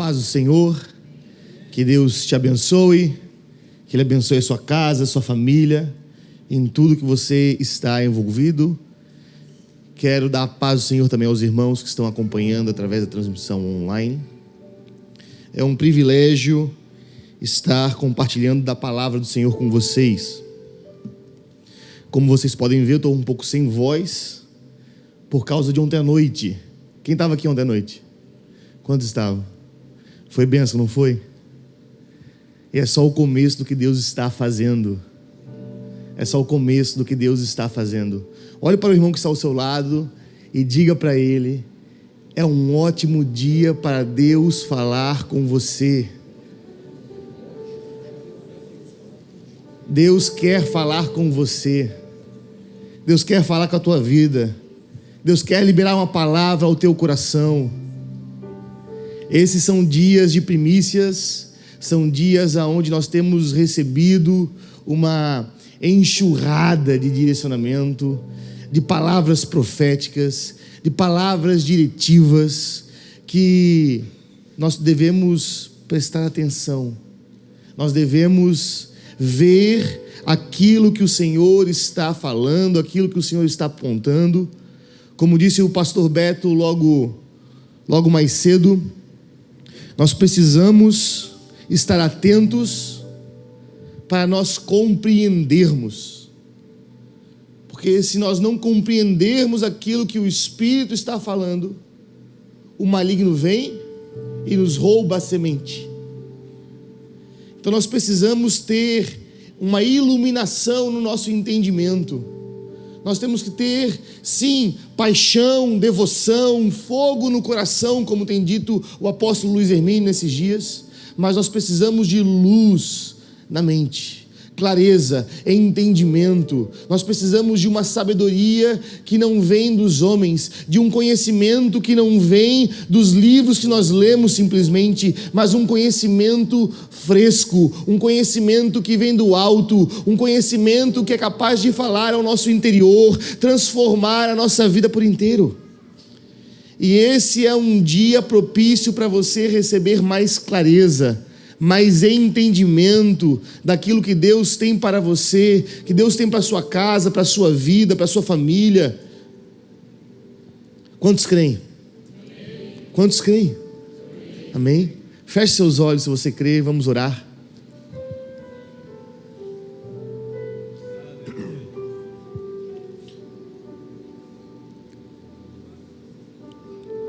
paz do Senhor, que Deus te abençoe, que Ele abençoe a sua casa, a sua família, em tudo que você está envolvido. Quero dar a paz do Senhor também aos irmãos que estão acompanhando através da transmissão online. É um privilégio estar compartilhando da palavra do Senhor com vocês. Como vocês podem ver, eu estou um pouco sem voz por causa de ontem à noite. Quem estava aqui ontem à noite? Quantos estavam? Foi bênção, não foi? E é só o começo do que Deus está fazendo. É só o começo do que Deus está fazendo. Olhe para o irmão que está ao seu lado e diga para ele: é um ótimo dia para Deus falar com você. Deus quer falar com você. Deus quer falar com a tua vida. Deus quer liberar uma palavra ao teu coração. Esses são dias de primícias, são dias onde nós temos recebido uma enxurrada de direcionamento, de palavras proféticas, de palavras diretivas, que nós devemos prestar atenção. Nós devemos ver aquilo que o Senhor está falando, aquilo que o Senhor está apontando. Como disse o pastor Beto logo mais cedo, nós precisamos estar atentos para nós compreendermos. Porque se nós não compreendermos aquilo que o Espírito está falando, o maligno vem e nos rouba a semente. Então nós precisamos ter uma iluminação no nosso entendimento. Nós temos que ter, sim, paixão, devoção, fogo no coração, como tem dito o apóstolo Luiz Hermínio nesses dias, mas nós precisamos de luz na mente, clareza, entendimento. Nós precisamos de uma sabedoria que não vem dos homens, de um conhecimento que não vem dos livros que nós lemos simplesmente, mas um conhecimento fresco, um conhecimento que vem do alto, um conhecimento que é capaz de falar ao nosso interior, transformar a nossa vida por inteiro. E esse é um dia propício para você receber mais clareza, mais entendimento daquilo que Deus tem para você, que Deus tem para a sua casa, para a sua vida, para a sua família. Quantos creem? Amém. Quantos creem? Amém? Feche seus olhos se você crê, vamos orar.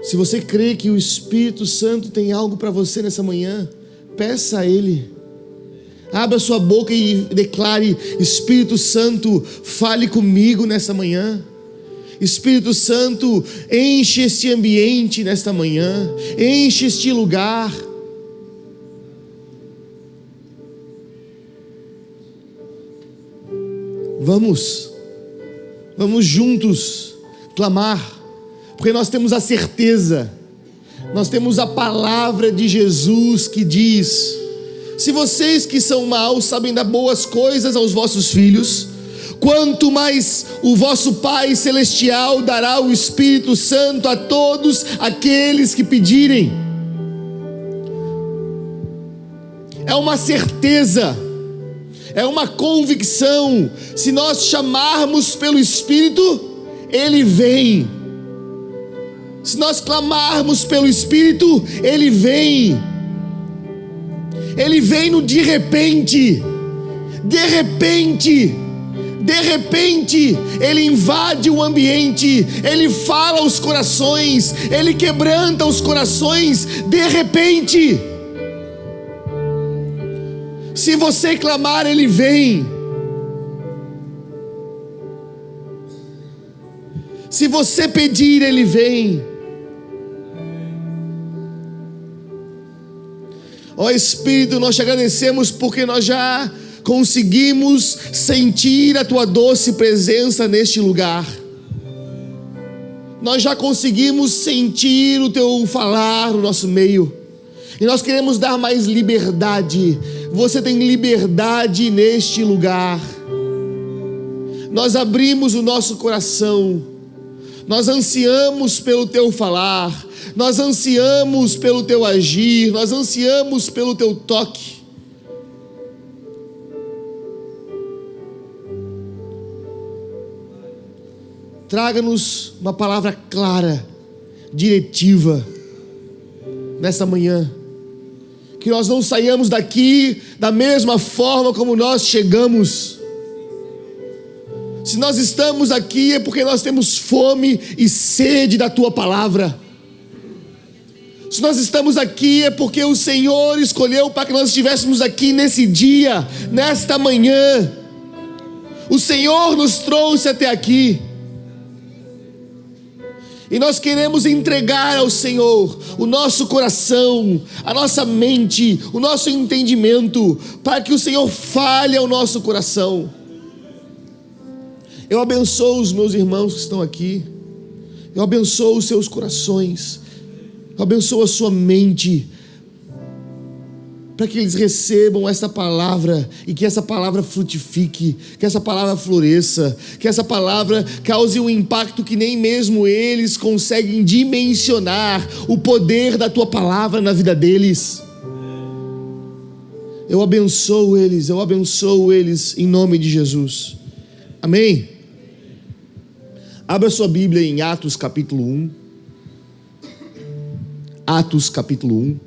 Se você crê que o Espírito Santo tem algo para você nessa manhã, peça a Ele. Abra sua boca e declare: Espírito Santo, fale comigo nessa manhã. Espírito Santo, enche este ambiente nesta manhã, enche este lugar. Vamos juntos clamar, porque nós temos a certeza, nós temos a palavra de Jesus que diz: se vocês que são maus sabem dar boas coisas aos vossos filhos, quanto mais o vosso Pai Celestial dará o Espírito Santo a todos aqueles que pedirem. É uma certeza, é uma convicção. Se nós chamarmos pelo Espírito, Ele vem. Se nós clamarmos pelo Espírito, Ele vem. Ele vem no de repente. De repente, Ele invade o ambiente, Ele fala aos corações, Ele quebranta os corações, de repente. Se você clamar, Ele vem. Se você pedir, Ele vem. Ó Espírito, nós te agradecemos porque nós já conseguimos sentir a Tua doce presença neste lugar. Nós já conseguimos sentir o Teu falar no nosso meio. E nós queremos dar mais liberdade. Você tem liberdade neste lugar. Nós abrimos o nosso coração. Nós ansiamos pelo Teu falar. Nós ansiamos pelo teu agir, nós ansiamos pelo teu toque. Traga-nos uma palavra clara, diretiva, nessa manhã. Que nós não saiamos daqui da mesma forma como nós chegamos. Se nós estamos aqui é porque nós temos fome e sede da tua palavra. Se nós estamos aqui é porque o Senhor escolheu para que nós estivéssemos aqui nesse dia, nesta manhã. O Senhor nos trouxe até aqui. E nós queremos entregar ao Senhor o nosso coração, a nossa mente, o nosso entendimento, para que o Senhor fale ao nosso coração. Eu abençoo os meus irmãos que estão aqui. Eu abençoo os seus corações. Eu abençoo a sua mente, para que eles recebam essa palavra e que essa palavra frutifique, que essa palavra floresça, que essa palavra cause um impacto que nem mesmo eles conseguem dimensionar o poder da tua palavra na vida deles. Eu abençoo eles em nome de Jesus. Amém? Abra sua Bíblia em Atos capítulo 1. Atos capítulo 1.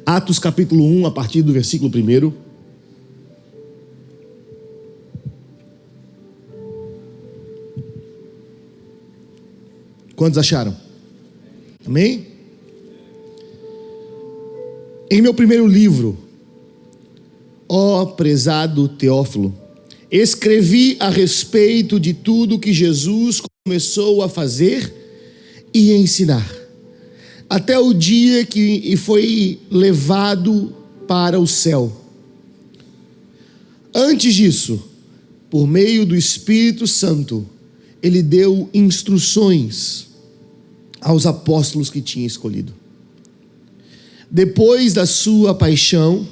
Atos capítulo 1, a partir do versículo 1. Quantos acharam? Amém? Em meu primeiro livro, ó prezado Teófilo, escrevi a respeito de tudo que Jesus começou a fazer e ensinar, até o dia que foi levado para o céu. Antes disso, por meio do Espírito Santo, ele deu instruções aos apóstolos que tinha escolhido. Depois da sua paixão,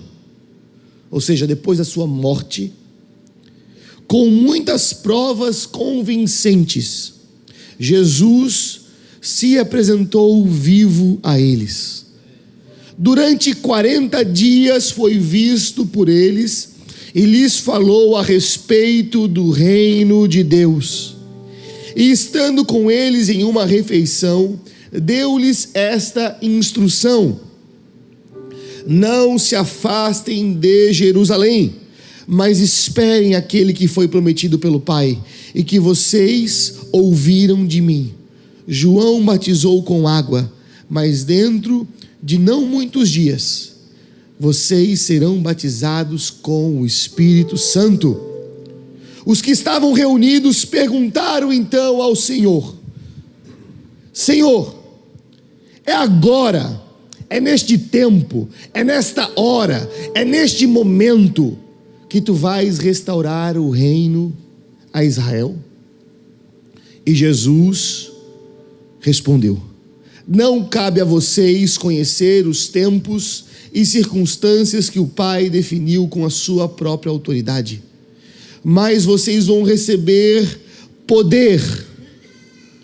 ou seja, depois da sua morte, com muitas provas convincentes, Jesus se apresentou vivo a eles. Durante 40 dias foi visto por eles e lhes falou a respeito do reino de Deus. E estando com eles em uma refeição, deu-lhes esta instrução: não se afastem de Jerusalém, mas esperem aquele que foi prometido pelo Pai, e que vocês ouviram de mim. João batizou com água, mas dentro de não muitos dias, vocês serão batizados com o Espírito Santo. Os que estavam reunidos perguntaram então ao Senhor: Senhor, é agora, é neste tempo, é nesta hora, é neste momento que tu vais restaurar o reino a Israel? E Jesus respondeu: não cabe a vocês conhecer os tempos e circunstâncias que o Pai definiu com a sua própria autoridade, mas vocês vão receber poder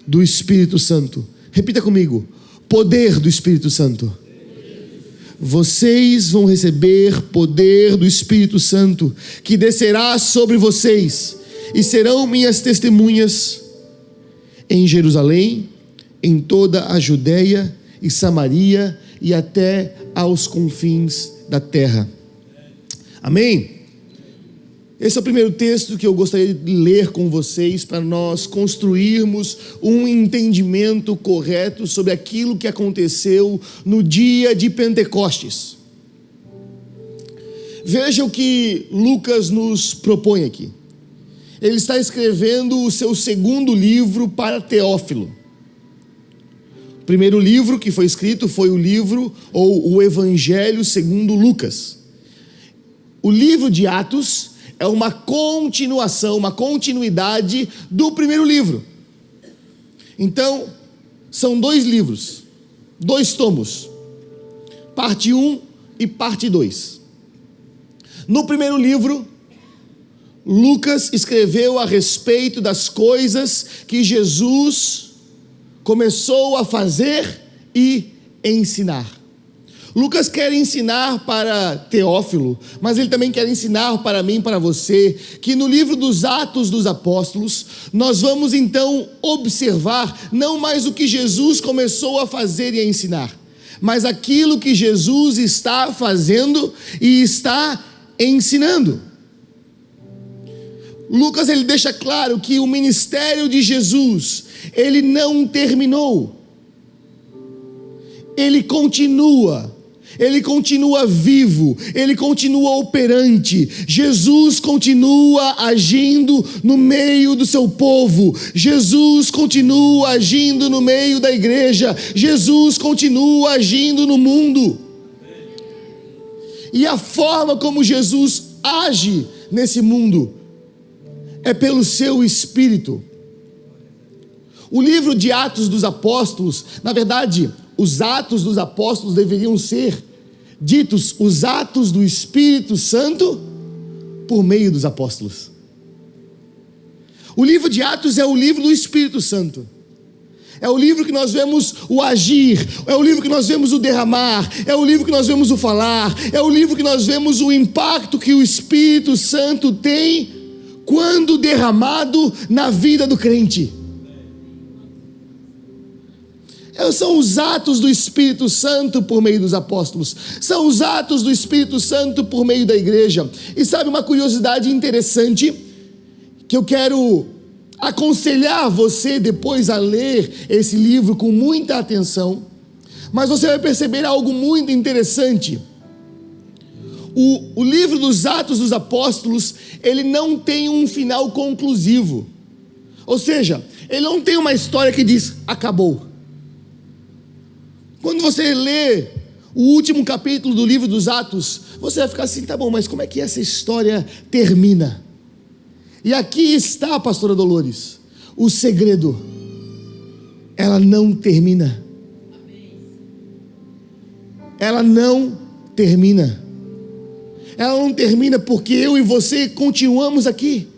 do Espírito Santo. Repita comigo: poder do Espírito Santo. Vocês vão receber poder do Espírito Santo, que descerá sobre vocês, e serão minhas testemunhas em Jerusalém, em toda a Judéia e Samaria e até aos confins da terra. Amém? Esse é o primeiro texto que eu gostaria de ler com vocês, para nós construirmos um entendimento correto sobre aquilo que aconteceu no dia de Pentecostes. Veja o que Lucas nos propõe aqui. Ele está escrevendo o seu segundo livro para Teófilo. O primeiro livro que foi escrito foi o livro, ou o Evangelho segundo Lucas. O livro de Atos é uma continuação, uma continuidade do primeiro livro. Então, são 2 livros, 2 tomos, parte 1 e parte 2. No primeiro livro, Lucas escreveu a respeito das coisas que Jesus começou a fazer e ensinar. Lucas quer ensinar para Teófilo, mas ele também quer ensinar para mim e para você, que no livro dos Atos dos Apóstolos, nós vamos então observar não mais o que Jesus começou a fazer e a ensinar, mas aquilo que Jesus está fazendo e está ensinando. Lucas ele deixa claro que o ministério de Jesus, ele não terminou, ele continua vivo, ele continua operante. Jesus continua agindo no meio do seu povo, Jesus continua agindo no meio da igreja, Jesus continua agindo no mundo. E a forma como Jesus age nesse mundo é pelo seu Espírito. O livro de Atos dos Apóstolos, na verdade, os Atos dos Apóstolos deveriam ser ditos os Atos do Espírito Santo por meio dos apóstolos. O livro de Atos é o livro do Espírito Santo. É o livro que nós vemos o agir, é o livro que nós vemos o derramar, é o livro que nós vemos o falar, é o livro que nós vemos o impacto que o Espírito Santo tem quando derramado na vida do crente. São os atos do Espírito Santo por meio dos apóstolos, são os atos do Espírito Santo por meio da igreja. E sabe uma curiosidade interessante, que eu quero aconselhar você depois a ler esse livro com muita atenção, mas você vai perceber algo muito interessante. O livro dos Atos dos Apóstolos, ele não tem um final conclusivo, ou seja, ele não tem uma história que diz, acabou. Quando você lê o último capítulo do livro dos Atos, você vai ficar assim, tá bom, mas como é que essa história termina? E aqui está, pastora Dolores, o segredo. Ela não termina. Ela não termina. Ela não termina porque eu e você continuamos aqui.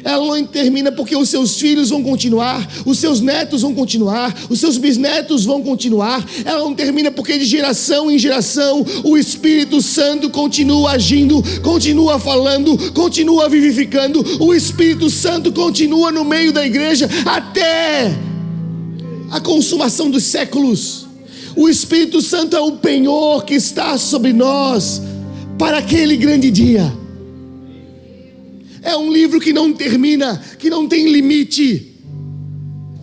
Ela não termina porque os seus filhos vão continuar, os seus netos vão continuar, os seus bisnetos vão continuar. Ela não termina porque de geração em geração o Espírito Santo continua agindo, continua falando, continua vivificando. O Espírito Santo continua no meio da igreja até a consumação dos séculos. O Espírito Santo é o penhor que está sobre nós para aquele grande dia. É um livro que não termina, que não tem limite.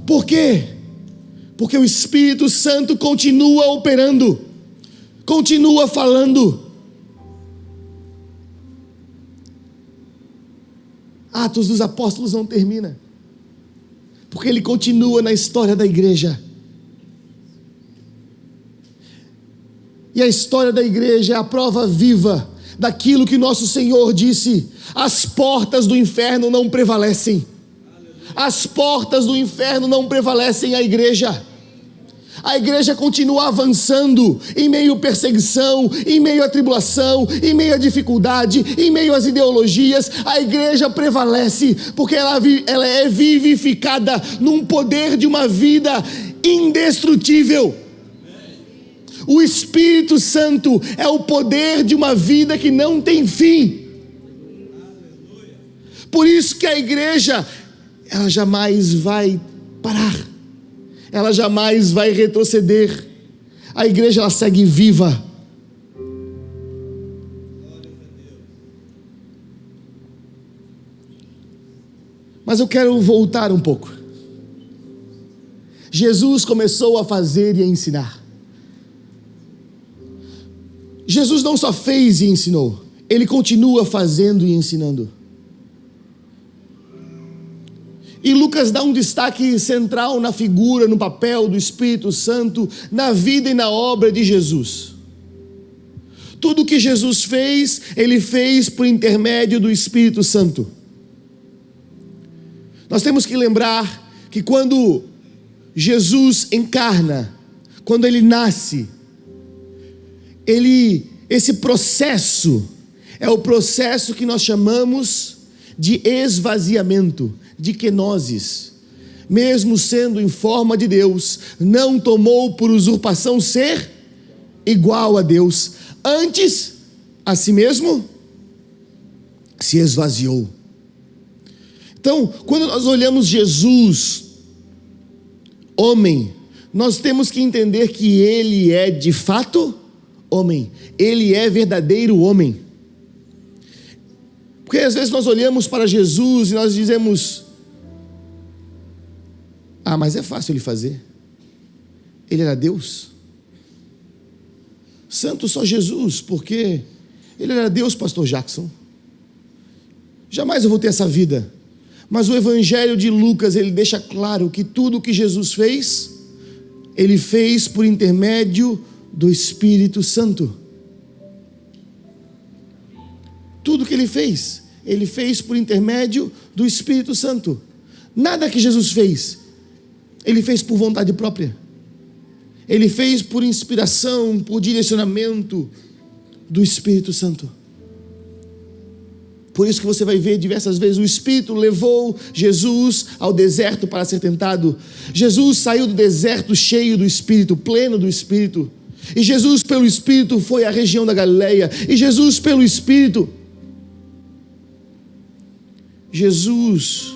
Por quê? Porque o Espírito Santo continua operando, continua falando. Atos dos Apóstolos não termina, porque ele continua na história da igreja. E a história da igreja é a prova viva daquilo que nosso Senhor disse: as portas do inferno não prevalecem. As portas do inferno não prevalecem a igreja. A igreja continua avançando em meio à perseguição, em meio à tribulação, em meio à dificuldade, em meio às ideologias. A igreja prevalece porque ela é vivificada num poder de uma vida indestrutível. O Espírito Santo é o poder de uma vida que não tem fim. Por isso que a igreja, ela jamais vai parar, ela jamais vai retroceder. A igreja, ela segue viva. Mas eu quero voltar um pouco. Jesus começou a fazer e a ensinar. Jesus não só fez e ensinou, ele continua fazendo e ensinando. E Lucas dá um destaque central na figura, no papel do Espírito Santo, na vida e na obra de Jesus. Tudo que Jesus fez, ele fez por intermédio do Espírito Santo. Nós temos que lembrar que quando Jesus encarna, quando ele nasce, esse processo é o processo que nós chamamos de esvaziamento, de kenosis. Mesmo sendo em forma de Deus, não tomou por usurpação ser igual a Deus. Antes, a si mesmo, se esvaziou. Então, quando nós olhamos Jesus, homem, nós temos que entender que ele é de fato homem. Ele é verdadeiro homem. Porque às vezes nós olhamos para Jesus e nós dizemos: ah, mas é fácil ele fazer. Ele era Deus. Santo só Jesus, porque ele era Deus, pastor Jackson. Jamais eu vou ter essa vida. Mas o Evangelho de Lucas, ele deixa claro que tudo o que Jesus fez, ele fez por intermédio do Espírito Santo. Tudo que ele fez por intermédio do Espírito Santo. Nada que Jesus fez, ele fez por vontade própria. Ele fez por inspiração, por direcionamento do Espírito Santo. Por isso que você vai ver diversas vezes o Espírito levou Jesus ao deserto para ser tentado. Jesus saiu do deserto cheio do Espírito, pleno do Espírito. E Jesus pelo Espírito foi à região da Galileia. E Jesus pelo Espírito, Jesus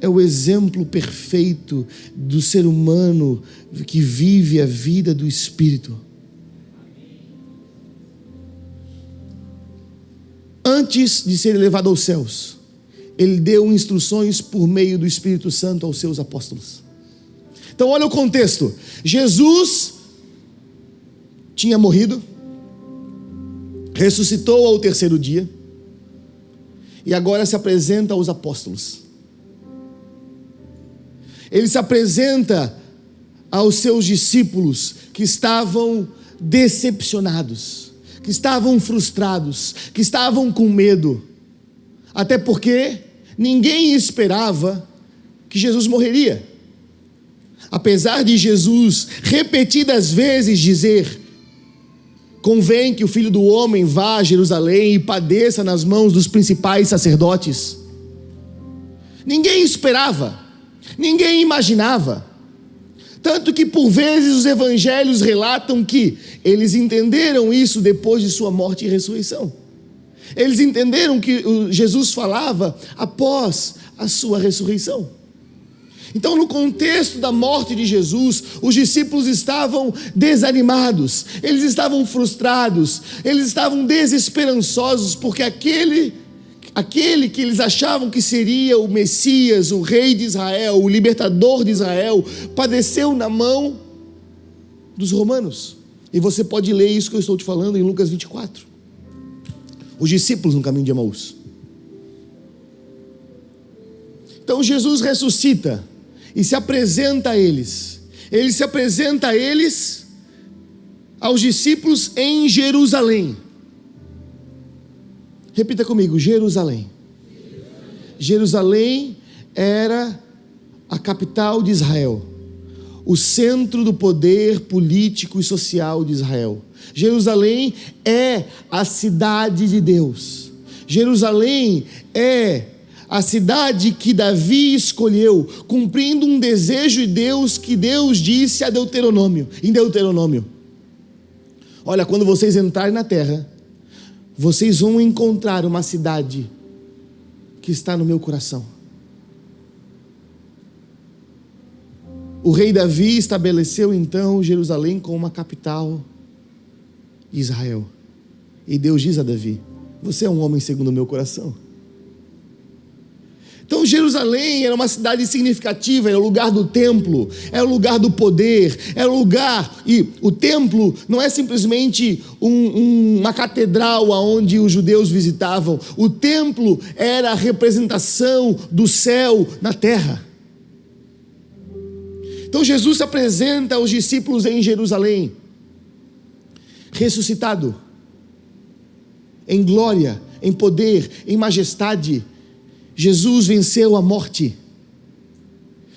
é o exemplo perfeito do ser humano que vive a vida do Espírito. Antes de ser elevado aos céus, ele deu instruções por meio do Espírito Santo aos seus apóstolos. Então olha o contexto. Jesus tinha morrido, ressuscitou ao terceiro dia, e agora se apresenta aos apóstolos. Ele se apresenta aos seus discípulos que estavam decepcionados, que estavam frustrados, que estavam com medo, até porque ninguém esperava que Jesus morreria. Apesar de Jesus repetidas vezes dizer: convém que o Filho do Homem vá a Jerusalém e padeça nas mãos dos principais sacerdotes. Ninguém esperava, ninguém imaginava. Tanto que por vezes os evangelhos relatam que eles entenderam isso depois de sua morte e ressurreição. Eles entenderam que Jesus falava após a sua ressurreição. Então, no contexto da morte de Jesus, os discípulos estavam desanimados, eles estavam frustrados, eles estavam desesperançosos, porque aquele que eles achavam que seria o Messias, o rei de Israel, o libertador de Israel, padeceu na mão dos romanos. E você pode ler isso que eu estou te falando em Lucas 24. Os discípulos no caminho de Emaús. Então Jesus ressuscita e se apresenta a eles. Ele se apresenta a eles, aos discípulos em Jerusalém. Repita comigo: Jerusalém. Jerusalém era a capital de Israel, o centro do poder político e social de Israel. Jerusalém é a cidade de Deus. Jerusalém é a cidade que Davi escolheu, cumprindo um desejo de Deus que Deus disse em Deuteronômio. Olha, quando vocês entrarem na terra, vocês vão encontrar uma cidade que está no meu coração. O rei Davi estabeleceu então Jerusalém como uma capital de Israel. E Deus diz a Davi: você é um homem segundo o meu coração. Então Jerusalém era uma cidade significativa, era o lugar do templo, era o lugar do poder, era o lugar, e o templo não é simplesmente uma catedral onde os judeus visitavam. O templo era a representação do céu na terra. Então Jesus se apresenta aos discípulos em Jerusalém, ressuscitado, em glória, em poder, em majestade. Jesus venceu a morte.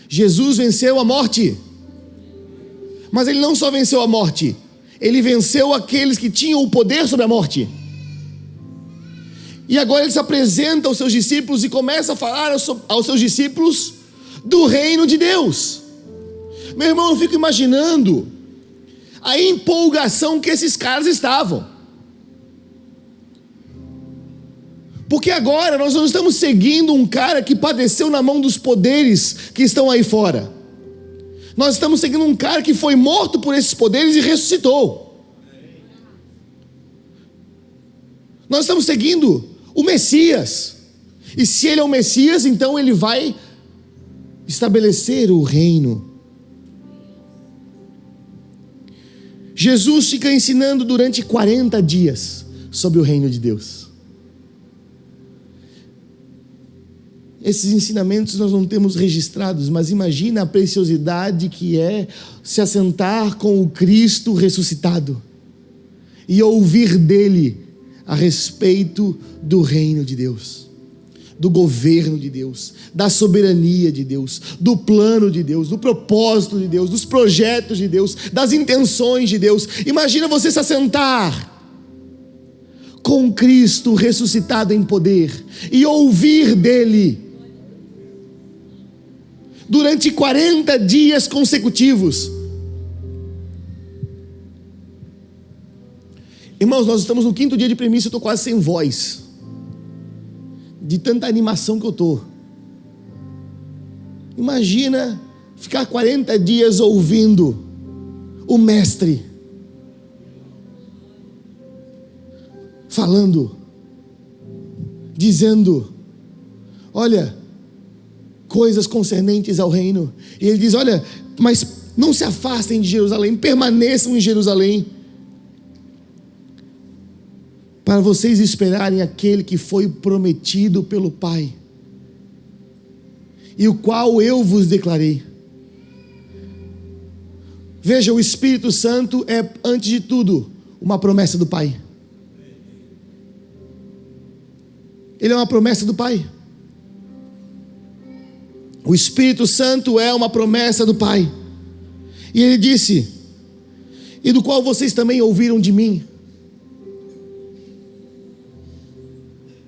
Jesus venceu a morte. Mas ele não só venceu a morte, ele venceu aqueles que tinham o poder sobre a morte. E agora ele se apresenta aos seus discípulos e começa a falar aos seus discípulos do reino de Deus. Meu irmão, eu fico imaginando a empolgação que esses caras estavam. Porque agora nós não estamos seguindo um cara que padeceu na mão dos poderes que estão aí fora. Nós estamos seguindo um cara que foi morto por esses poderes e ressuscitou. Nós estamos seguindo o Messias. E se ele é o Messias, então ele vai estabelecer o reino. Jesus fica ensinando durante 40 dias sobre o reino de Deus. Esses ensinamentos nós não temos registrados, mas imagina a preciosidade que é se assentar com o Cristo ressuscitado e ouvir dele a respeito do reino de Deus, do governo de Deus, da soberania de Deus, do plano de Deus, do propósito de Deus, dos projetos de Deus, das intenções de Deus. Imagina você se assentar com Cristo ressuscitado em poder e ouvir dele durante 40 dias consecutivos. Irmãos, nós estamos no 5º dia de primícia, eu estou quase sem voz, de tanta animação que eu estou. Imagina ficar 40 dias ouvindo o mestre falando, dizendo, olha, coisas concernentes ao reino. E ele diz, olha, mas não se afastem de Jerusalém, permaneçam em Jerusalém, para vocês esperarem aquele que foi prometido pelo Pai, e o qual eu vos declarei. Veja, o Espírito Santo é, antes de tudo, uma promessa do Pai. Ele é uma promessa do Pai. O Espírito Santo é uma promessa do Pai. E ele disse, e do qual vocês também ouviram de mim.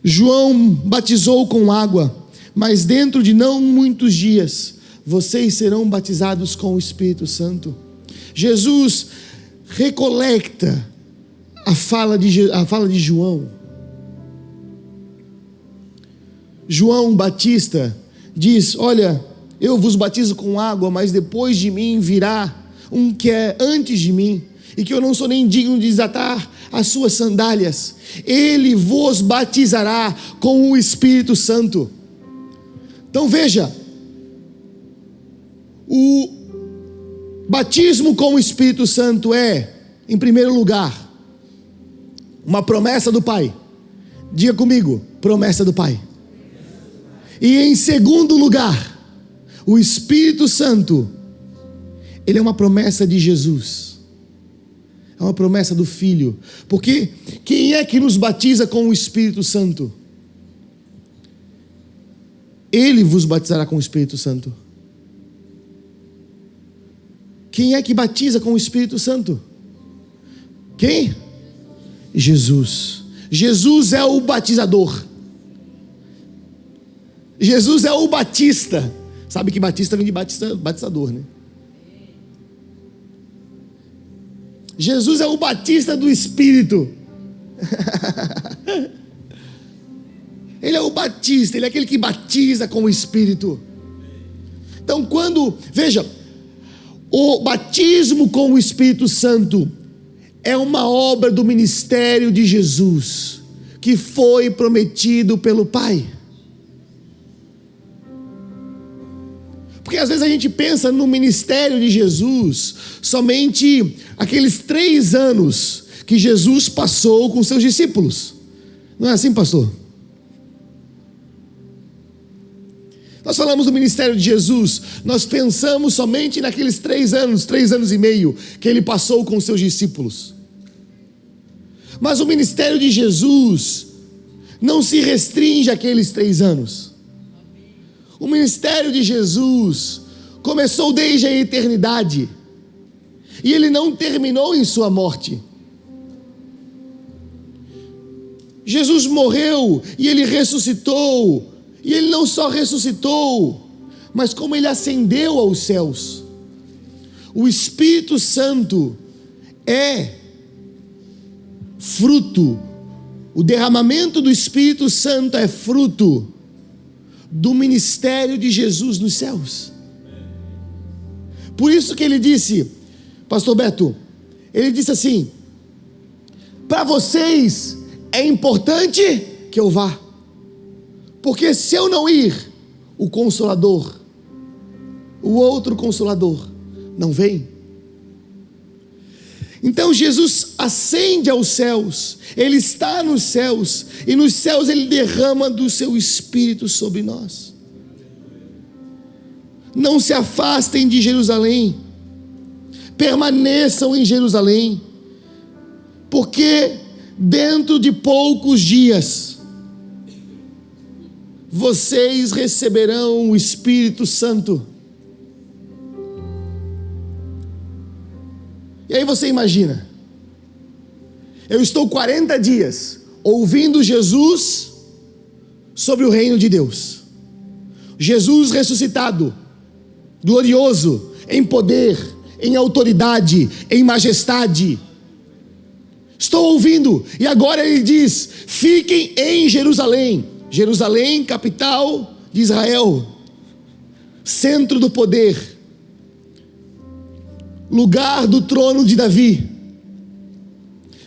João batizou com água, mas dentro de não muitos dias, vocês serão batizados com o Espírito Santo. Jesus recoleta a fala de João. João Batista diz, olha, eu vos batizo com água, mas depois de mim virá um que é antes de mim, e que eu não sou nem digno de desatar as suas sandálias. Ele vos batizará com o Espírito Santo. Então veja, o batismo com o Espírito Santo é, em primeiro lugar, uma promessa do Pai. Diga comigo, promessa do Pai. E em segundo lugar, o Espírito Santo, ele é uma promessa de Jesus. É uma promessa do Filho. Porque quem é que nos batiza com o Espírito Santo? Ele vos batizará com o Espírito Santo. Quem é que batiza com o Espírito Santo? Quem? Jesus. Jesus é o batizador. Jesus é o batista. Sabe que batista vem de batizador, né? Jesus é o batista do Espírito. Ele é o batista, ele é aquele que batiza com o Espírito. Então veja, o batismo com o Espírito Santo é uma obra do ministério de Jesus, que foi prometido pelo Pai. Porque às vezes a gente pensa no ministério de Jesus somente aqueles 3 anos que Jesus passou com seus discípulos. Não é assim, pastor? Nós falamos do ministério de Jesus, nós pensamos somente naqueles 3 anos e meio que ele passou com seus discípulos. Mas o ministério de Jesus não se restringe àqueles 3 anos. O ministério de Jesus começou desde a eternidade, e ele não terminou em sua morte. Jesus morreu e ele ressuscitou, e ele não só ressuscitou, mas como ele ascendeu aos céus. O Espírito Santo é fruto, o derramamento do Espírito Santo é fruto do ministério de Jesus nos céus. Por isso que ele disse, pastor Beto, ele disse assim: para vocês é importante que eu vá, porque se eu não ir, o Consolador, o outro Consolador, não vem. Então Jesus ascende aos céus, ele está nos céus, e nos céus ele derrama do seu Espírito sobre nós. Não se afastem de Jerusalém, permaneçam em Jerusalém, porque dentro de poucos dias vocês receberão o Espírito Santo. E aí você imagina, eu estou 40 dias ouvindo Jesus sobre o reino de Deus, Jesus ressuscitado, glorioso, em poder, em autoridade, em majestade. Estou ouvindo, e agora ele diz: fiquem em Jerusalém. Jerusalém, capital de Israel, centro do poder, lugar do trono de Davi.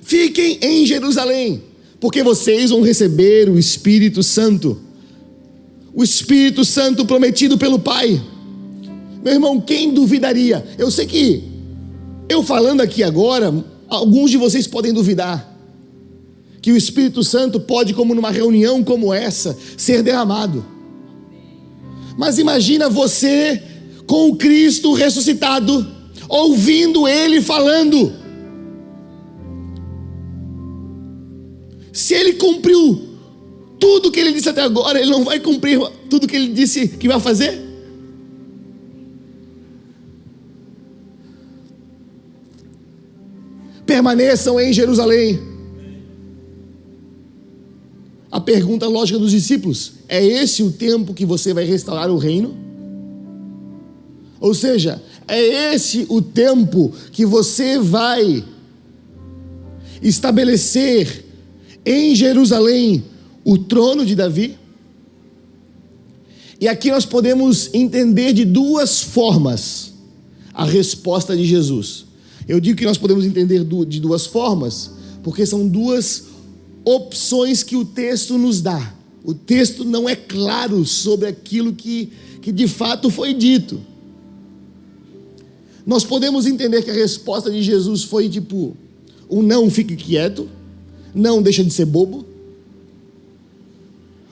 Fiquem em Jerusalém, porque vocês vão receber o Espírito Santo, o Espírito Santo prometido pelo Pai. Meu irmão, quem duvidaria? Eu sei que eu falando aqui agora, alguns de vocês podem duvidar que o Espírito Santo pode, como numa reunião como essa, ser derramado. Mas imagina você com o Cristo ressuscitado, ouvindo Ele falando. Se Ele cumpriu tudo que Ele disse até agora, Ele não vai cumprir tudo que Ele disse que vai fazer? Permaneçam em Jerusalém. A pergunta lógica dos discípulos: é esse o tempo que você vai restaurar o reino? Ou seja, é esse o tempo que você vai estabelecer em Jerusalém o trono de Davi? E aqui nós podemos entender de duas formas a resposta de Jesus. Eu digo que nós podemos entender de duas formas, porque são duas opções que o texto nos dá. O texto não é claro sobre aquilo que de fato foi dito. Nós podemos entender que a resposta de Jesus foi tipo um não, fique quieto, não, deixa de ser bobo.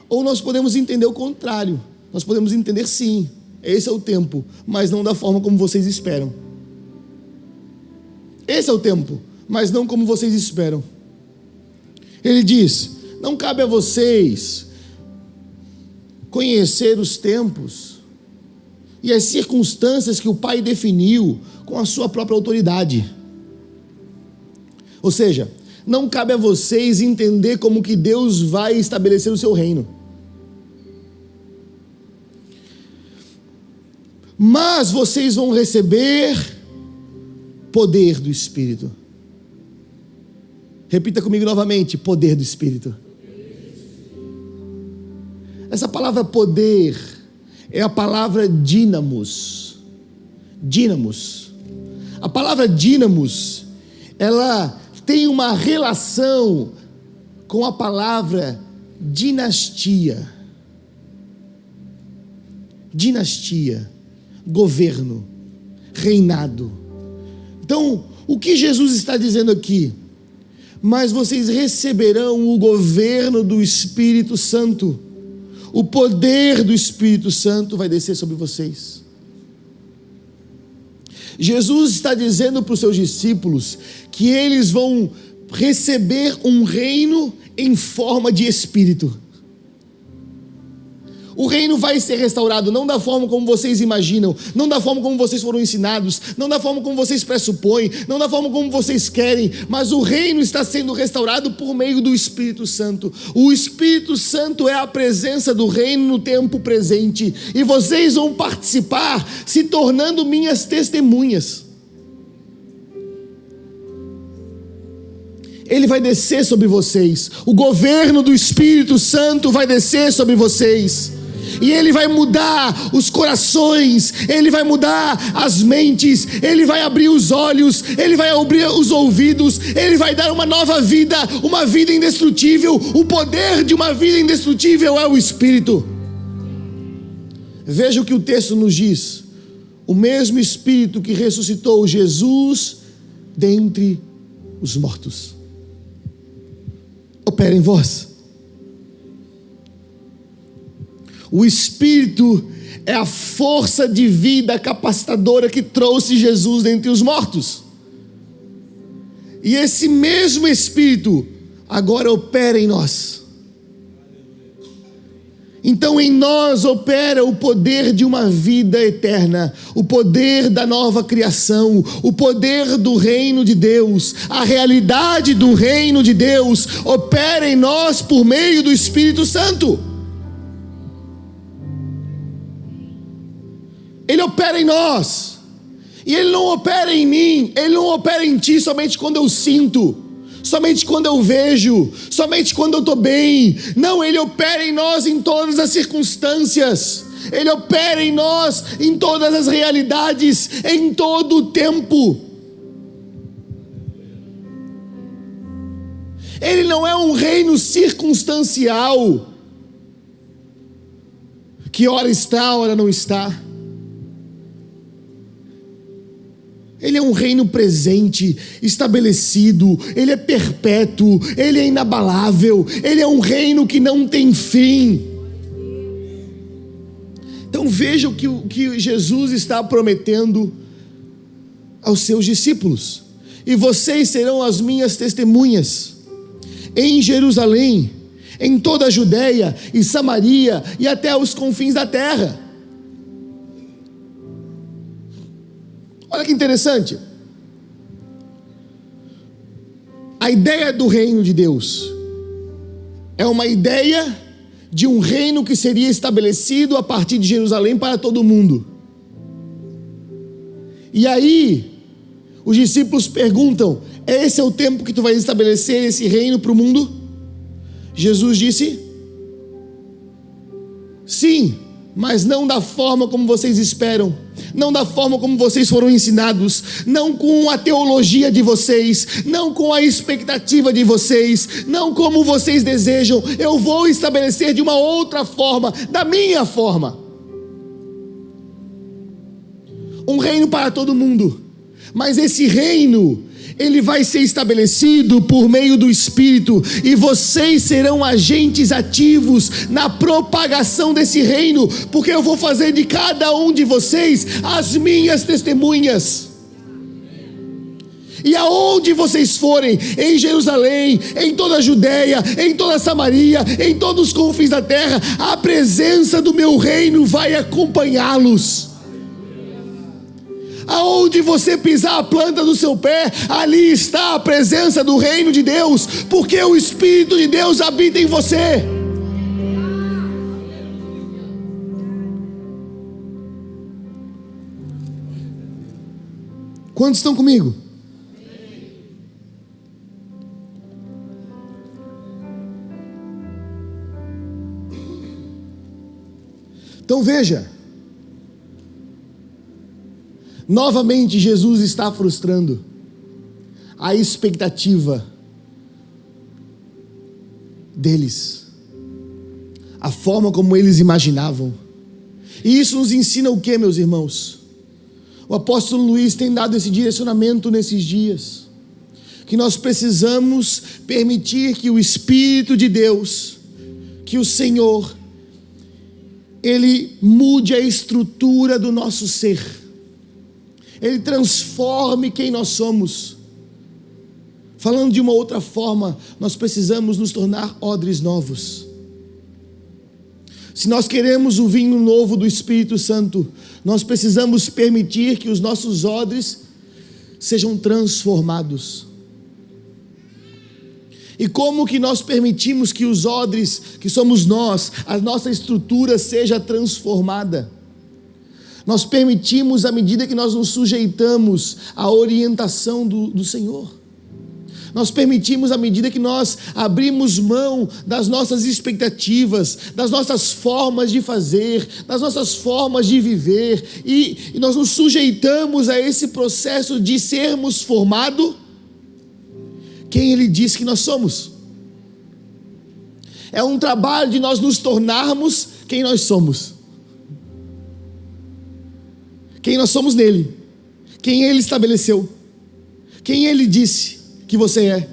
Ou nós podemos entender o contrário. Nós podemos entender sim, esse é o tempo, mas não da forma como vocês esperam. Esse é o tempo, mas não como vocês esperam. Ele diz: não cabe a vocês conhecer os tempos e as circunstâncias que o Pai definiu com a sua própria autoridade. Ou seja, não cabe a vocês entender como que Deus vai estabelecer o seu reino. Mas vocês vão receber poder do Espírito. Repita comigo novamente: poder do Espírito. Essa palavra poder é a palavra dínamos. Dínamos. A palavra dínamos, ela tem uma relação com a palavra dinastia. Dinastia, governo, reinado. Então, o que Jesus está dizendo aqui? Mas vocês receberão o governo do Espírito Santo. O poder do Espírito Santo vai descer sobre vocês. Jesus está dizendo para os seus discípulos que eles vão receber um reino em forma de Espírito. O reino vai ser restaurado, não da forma como vocês imaginam, não da forma como vocês foram ensinados, não da forma como vocês pressupõem, não da forma como vocês querem, mas o reino está sendo restaurado por meio do Espírito Santo. O Espírito Santo é a presença do reino no tempo presente, e vocês vão participar, se tornando minhas testemunhas. Ele vai descer sobre vocês, o governo do Espírito Santo vai descer sobre vocês, e Ele vai mudar os corações, Ele vai mudar as mentes, Ele vai abrir os olhos, Ele vai abrir os ouvidos, Ele vai dar uma nova vida, uma vida indestrutível. O poder de uma vida indestrutível é o Espírito. Veja o que o texto nos diz: o mesmo Espírito que ressuscitou Jesus dentre os mortos opera em vós. O Espírito é a força de vida capacitadora que trouxe Jesus dentre os mortos. E esse mesmo Espírito agora opera em nós. Então em nós opera o poder de uma vida eterna, o poder da nova criação, o poder do reino de Deus, a realidade do reino de Deus opera em nós por meio do Espírito Santo. Ele opera em nós, e Ele não opera em mim, Ele não opera em ti somente quando eu sinto, somente quando eu vejo, somente quando eu estou bem. Não, Ele opera em nós em todas as circunstâncias, Ele opera em nós em todas as realidades, em todo o tempo. Ele não é um reino circunstancial, que ora está, ora não está. Ele é um reino presente, estabelecido, Ele é perpétuo, Ele é inabalável, Ele é um reino que não tem fim. Então veja o que Jesus está prometendo aos seus discípulos: e vocês serão as minhas testemunhas em Jerusalém, em toda a Judéia e Samaria e até os confins da terra. Olha que interessante. A ideia do reino de Deus é uma ideia de um reino que seria estabelecido a partir de Jerusalém para todo mundo. E aí os discípulos perguntam: esse é o tempo que tu vais estabelecer esse reino para o mundo? Jesus disse: sim, mas não da forma como vocês esperam, não da forma como vocês foram ensinados, não com a teologia de vocês, não com a expectativa de vocês, não como vocês desejam. Eu vou estabelecer de uma outra forma, da minha forma. Um reino para todo mundo, mas esse reino, ele vai ser estabelecido por meio do Espírito, e vocês serão agentes ativos na propagação desse reino, porque eu vou fazer de cada um de vocês as minhas testemunhas. E aonde vocês forem, em Jerusalém, em toda a Judéia, em toda a Samaria, em todos os confins da terra, a presença do meu reino vai acompanhá-los. Aonde você pisar a planta do seu pé, ali está a presença do reino de Deus, porque o Espírito de Deus habita em você. Quantos estão comigo? Então veja, novamente Jesus está frustrando a expectativa deles, a forma como eles imaginavam. E isso nos ensina o que, meus irmãos? O apóstolo Luiz tem dado esse direcionamento nesses dias, que nós precisamos permitir que o Espírito de Deus, que o Senhor, Ele mude a estrutura do nosso ser, Ele transforme quem nós somos. Falando de uma outra forma, nós precisamos nos tornar odres novos. Se nós queremos o vinho novo do Espírito Santo, nós precisamos permitir que os nossos odres sejam transformados. E como que nós permitimos que os odres, que somos nós, a nossa estrutura seja transformada? Nós permitimos à medida que nós nos sujeitamos à orientação do Senhor. Nós permitimos à medida que nós abrimos mão das nossas expectativas, das nossas formas de fazer, das nossas formas de viver, e nós nos sujeitamos a esse processo de sermos formados quem Ele diz que nós somos. É um trabalho de nós nos tornarmos quem nós somos. Quem nós somos nele. Quem Ele estabeleceu. Quem Ele disse que você é.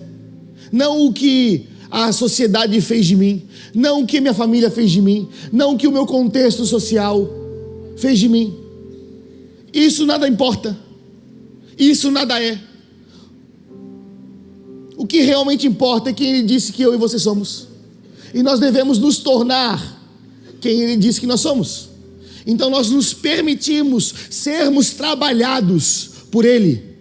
Não o que a sociedade fez de mim. Não o que minha família fez de mim. Não o que o meu contexto social fez de mim. Isso nada importa. Isso nada é. O que realmente importa é quem Ele disse que eu e você somos. E nós devemos nos tornar quem Ele disse que nós somos. Então nós nos permitimos sermos trabalhados por Ele.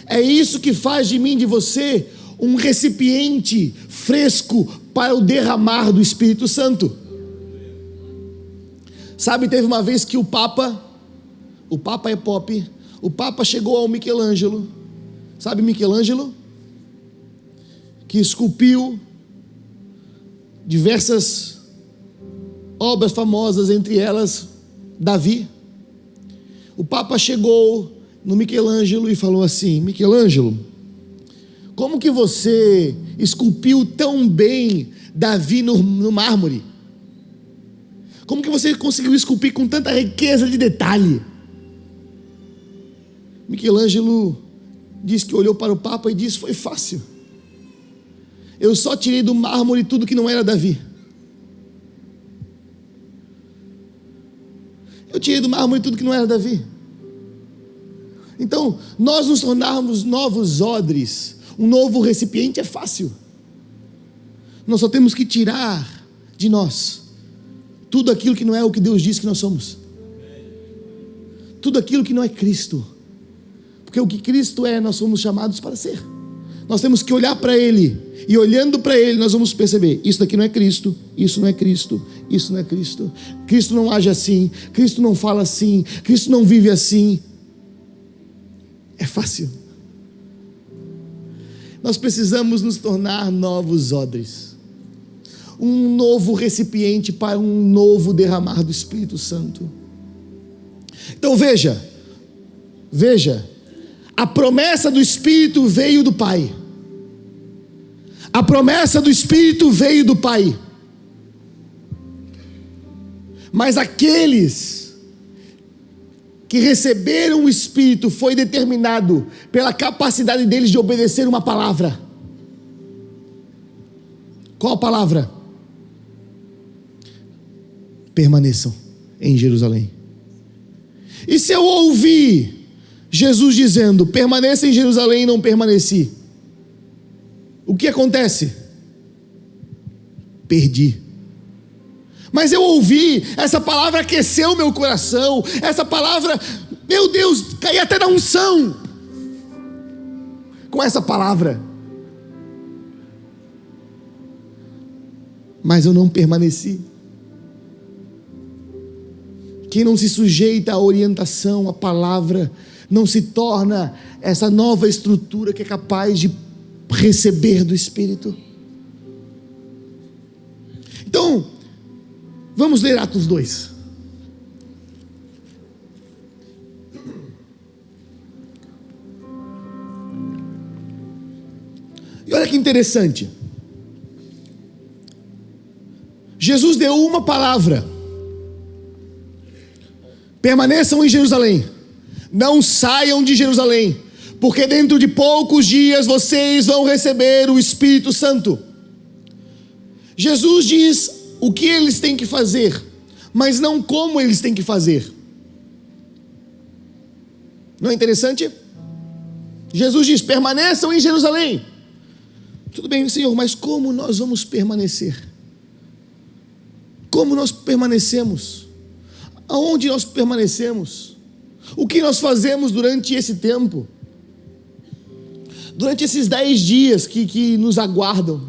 É isso que faz de mim, de você, um recipiente fresco para o derramar do Espírito Santo. Sabe, teve uma vez que o Papa é pop, o Papa chegou ao Michelangelo. Sabe Michelangelo? Que esculpiu diversas obras famosas, entre elas Davi. O Papa chegou no Michelangelo e falou assim: Michelangelo, como que você esculpiu tão bem Davi no mármore? Como que você conseguiu esculpir com tanta riqueza de detalhe? Michelangelo disse que olhou para o Papa e disse: foi fácil. Eu só tirei do mármore tudo que não era Davi. Eu tirei do mármore tudo que não era Davi. Então, nós nos tornarmos novos odres, um novo recipiente é fácil. Nós só temos que tirar de nós tudo aquilo que não é o que Deus diz que nós somos. Tudo aquilo que não é Cristo. Porque o que Cristo é, nós somos chamados para ser. Nós temos que olhar para Ele. E olhando para Ele, nós vamos perceber: isso daqui não é Cristo, isso não é Cristo, isso não é Cristo. Cristo não age assim, Cristo não fala assim, Cristo não vive assim. É fácil. Nós precisamos nos tornar novos odres, um novo recipiente para um novo derramar do Espírito Santo. Então veja, a promessa do Espírito veio do Pai. A promessa do Espírito veio do Pai. Mas aqueles que receberam o Espírito foi determinado pela capacidade deles de obedecer uma palavra. Qual a palavra? Permaneçam em Jerusalém. E se eu ouvir Jesus dizendo: permaneça em Jerusalém, e não permaneci, o que acontece? Perdi. Mas eu ouvi, essa palavra aqueceu meu coração, essa palavra, meu Deus, caí até na unção com essa palavra. Mas eu não permaneci. Quem não se sujeita à orientação, à palavra, não se torna essa nova estrutura que é capaz de receber do Espírito. Então, vamos ler Atos 2. E olha que interessante. Jesus deu uma palavra: permaneçam em Jerusalém, não saiam de Jerusalém, porque dentro de poucos dias vocês vão receber o Espírito Santo. Jesus diz o que eles têm que fazer, mas não como eles têm que fazer. Não é interessante? Jesus diz: permaneçam em Jerusalém. Tudo bem, Senhor, mas como nós vamos permanecer? Como nós permanecemos? Aonde nós permanecemos? O que nós fazemos durante esse tempo? Durante esses 10 dias que nos aguardam?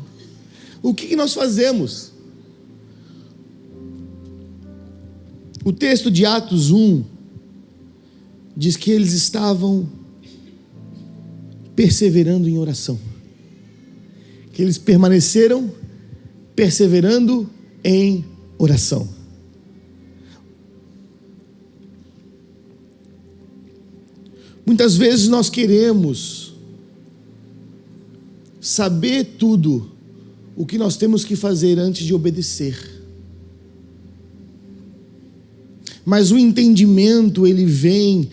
O que nós fazemos? O texto de Atos 1 diz que eles estavam perseverando em oração. Que eles permaneceram perseverando em oração. Muitas vezes nós queremos saber tudo o que nós temos que fazer antes de obedecer. Mas o entendimento, ele vem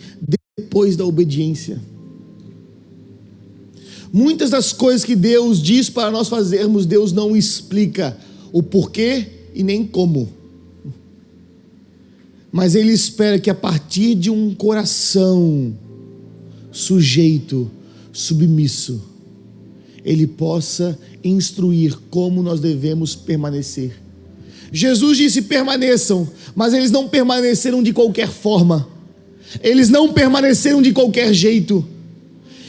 depois da obediência. Muitas das coisas que Deus diz para nós fazermos, Deus não explica o porquê e nem como. Mas Ele espera que a partir de um coração sujeito, submisso, Ele possa instruir como nós devemos permanecer. Jesus disse: permaneçam, mas eles não permaneceram de qualquer forma. Eles não permaneceram de qualquer jeito.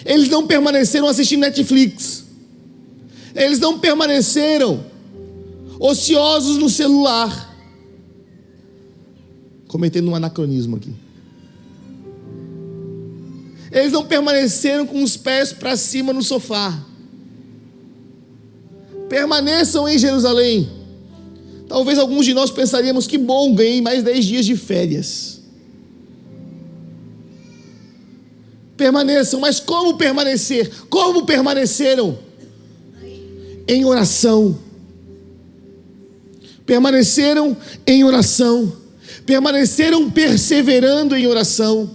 Eles não permaneceram assistindo Netflix. Eles não permaneceram ociosos no celular. Cometendo um anacronismo aqui. Eles não permaneceram com os pés para cima no sofá. Permaneçam em Jerusalém. Talvez alguns de nós pensaríamos: que bom, ganhei mais 10 dias de férias. Permaneçam, mas como permanecer? Como permaneceram? Em oração. Permaneceram em oração. Permaneceram perseverando em oração.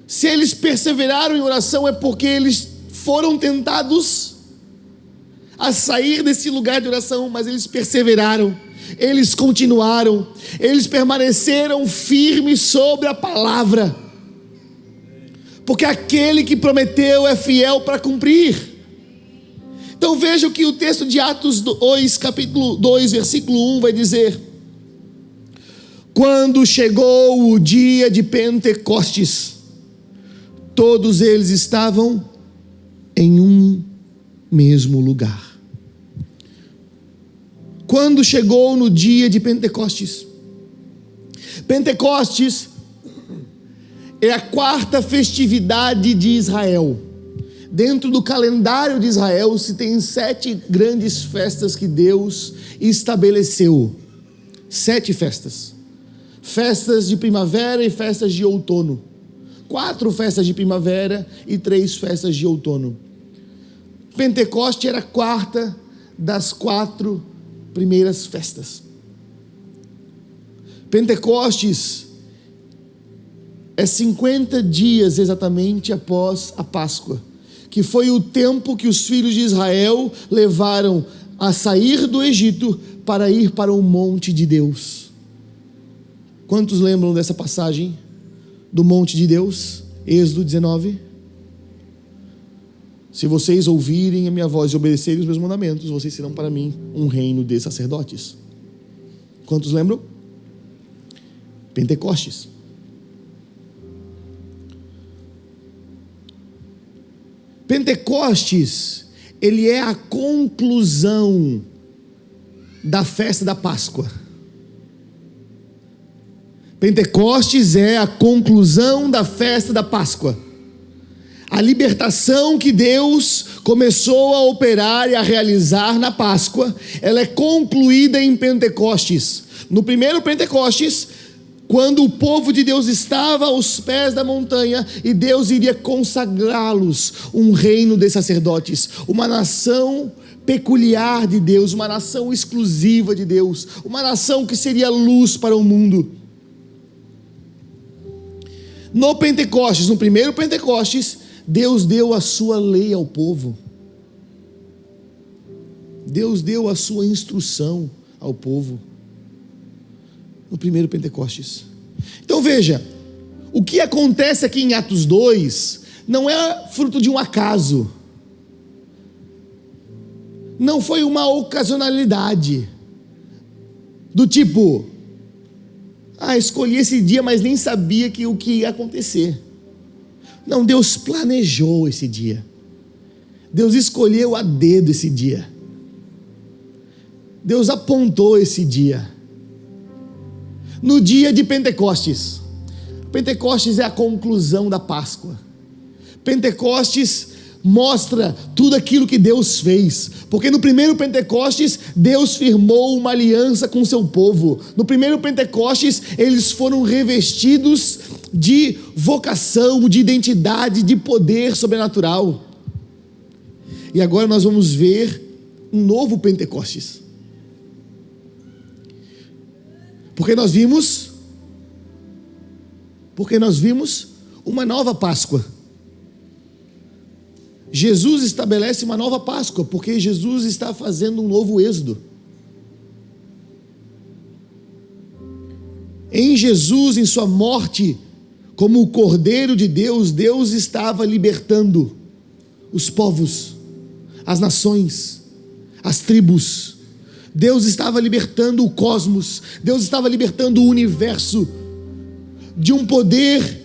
Se eles perseveraram em oração, é porque eles foram tentados a sair desse lugar de oração, mas eles perseveraram, eles continuaram, eles permaneceram firmes sobre a palavra, porque aquele que prometeu é fiel para cumprir. Então veja o que o texto de Atos 2, capítulo 2, versículo 1 vai dizer: quando chegou o dia de Pentecostes, todos eles estavam em um mesmo lugar. Quando chegou no dia de Pentecostes. Pentecostes é a 4ª festividade de Israel. Dentro do calendário de Israel se tem 7 grandes festas que Deus estabeleceu. 7 festas. Festas de primavera e festas de outono. 4 festas de primavera e 3 festas de outono. Pentecoste era a 4ª das 4 primeiras festas. Pentecostes é 50 dias exatamente após a Páscoa, que foi o tempo que os filhos de Israel levaram a sair do Egito para ir para o monte de Deus. Quantos lembram dessa passagem do monte de Deus? Êxodo 19. Se vocês ouvirem a minha voz e obedecerem os meus mandamentos, vocês serão para mim um reino de sacerdotes. Quantos lembram? Pentecostes. Pentecostes, ele é a conclusão da festa da Páscoa. Pentecostes é a conclusão da festa da Páscoa. A libertação que Deus começou a operar e a realizar na Páscoa, ela é concluída em Pentecostes. No primeiro Pentecostes, quando o povo de Deus estava aos pés da montanha e Deus iria consagrá-los um reino de sacerdotes, uma nação peculiar de Deus, uma nação exclusiva de Deus, uma nação que seria luz para o mundo. No Pentecostes, no primeiro Pentecostes, Deus deu a sua lei ao povo. Deus deu a sua instrução ao povo. No primeiro Pentecostes. Então veja, o que acontece aqui em Atos 2 não é fruto de um acaso. não foi uma ocasionalidade, do tipo, escolhi esse dia, mas nem sabia o que ia acontecer. Não, Deus planejou esse dia. Deus escolheu a dedo esse dia. Deus apontou esse dia. No dia de Pentecostes. Pentecostes é a conclusão da Páscoa. Pentecostes mostra tudo aquilo que Deus fez, porque no primeiro Pentecostes Deus firmou uma aliança com o seu povo. No primeiro Pentecostes eles foram revestidos de vocação, de identidade, de poder sobrenatural. E agora nós vamos ver um novo Pentecostes, porque nós vimos uma nova Páscoa. Jesus estabelece uma nova Páscoa, porque Jesus está fazendo um novo êxodo. Em Jesus, em sua morte, como o Cordeiro de Deus, Deus estava libertando os povos, as nações, as tribos. Deus estava libertando o cosmos, Deus estava libertando o universo de um poder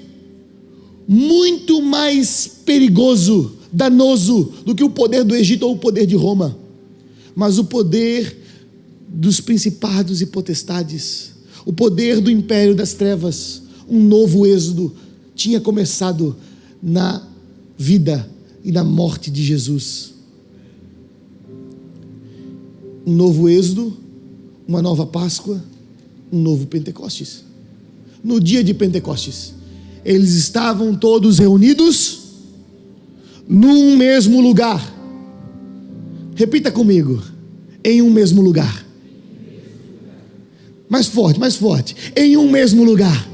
muito mais perigoso, danoso do que o poder do Egito ou o poder de Roma, mas o poder dos principados e potestades, o poder do império das trevas. Um novo êxodo tinha começado na vida e na morte de Jesus. Um novo êxodo, uma nova Páscoa, um novo Pentecostes. No dia de Pentecostes, eles estavam todos reunidos num mesmo lugar. Repita comigo: em um mesmo lugar. Mais forte, mais forte. Em um mesmo lugar.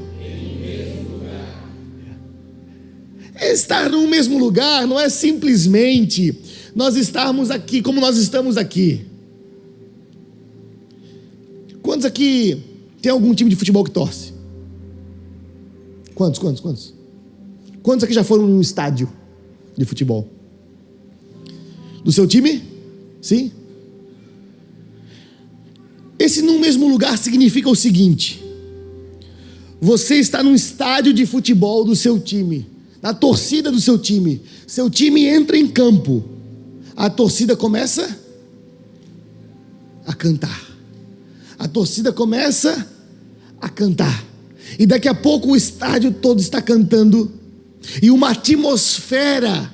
Estar num mesmo lugar não é simplesmente nós estarmos aqui como nós estamos aqui. Quantos aqui tem algum time de futebol que torce? Quantos? Quantos aqui já foram num estádio de futebol? Do seu time? Sim? Esse num mesmo lugar significa o seguinte: você está num estádio de futebol do seu time, na torcida do seu time entra em campo, a torcida começa a cantar, e daqui a pouco o estádio todo está cantando, e uma atmosfera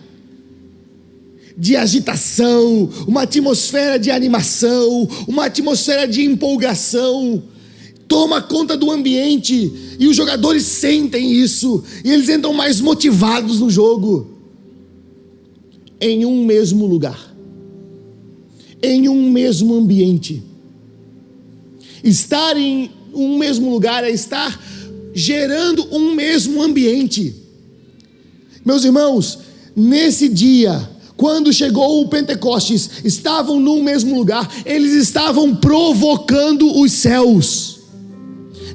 de agitação, uma atmosfera de animação, uma atmosfera de empolgação toma conta do ambiente, e os jogadores sentem isso, e eles entram mais motivados no jogo. Em um mesmo lugar, em um mesmo ambiente. Estar em um mesmo lugar é estar gerando um mesmo ambiente. Meus irmãos, nesse dia, quando chegou o Pentecostes, estavam num mesmo lugar, eles estavam provocando os céus.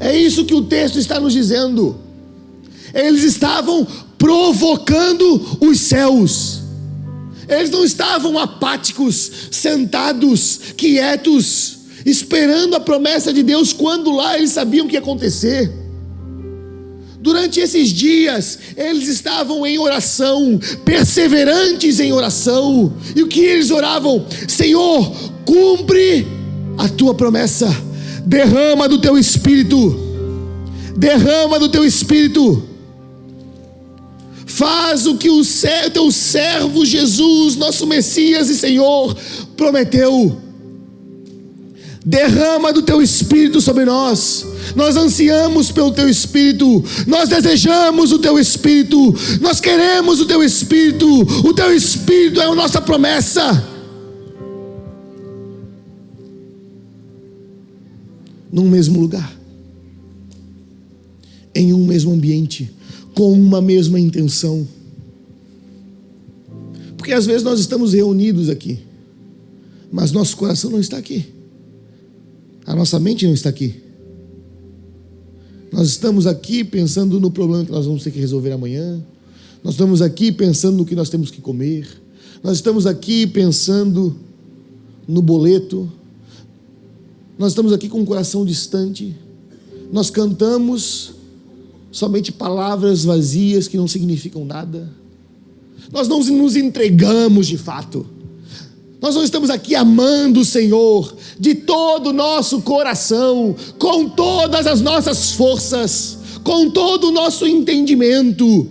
É isso que o texto está nos dizendo. Eles estavam provocando os céus. Eles não estavam apáticos, sentados, quietos, esperando a promessa de Deus, quando lá eles sabiam o que ia acontecer. Durante esses dias, eles estavam em oração, perseverantes em oração. E o que eles oravam? Senhor, cumpre a tua promessa, derrama do teu Espírito, faz o que o teu servo Jesus, nosso Messias e Senhor, prometeu. Derrama do teu Espírito sobre nós. Nós ansiamos pelo teu Espírito, nós desejamos o teu Espírito, nós queremos o teu Espírito. O teu Espírito é a nossa promessa. Num mesmo lugar, em um mesmo ambiente, com uma mesma intenção. Porque às vezes nós estamos reunidos aqui, mas nosso coração não está aqui, a nossa mente não está aqui. Nós estamos aqui pensando no problema que nós vamos ter que resolver amanhã, nós estamos aqui pensando no que nós temos que comer, nós estamos aqui pensando no boleto, nós estamos aqui com o coração distante, nós cantamos somente palavras vazias que não significam nada, nós não nos entregamos de fato, nós não estamos aqui amando o Senhor de todo o nosso coração, com todas as nossas forças, com todo o nosso entendimento.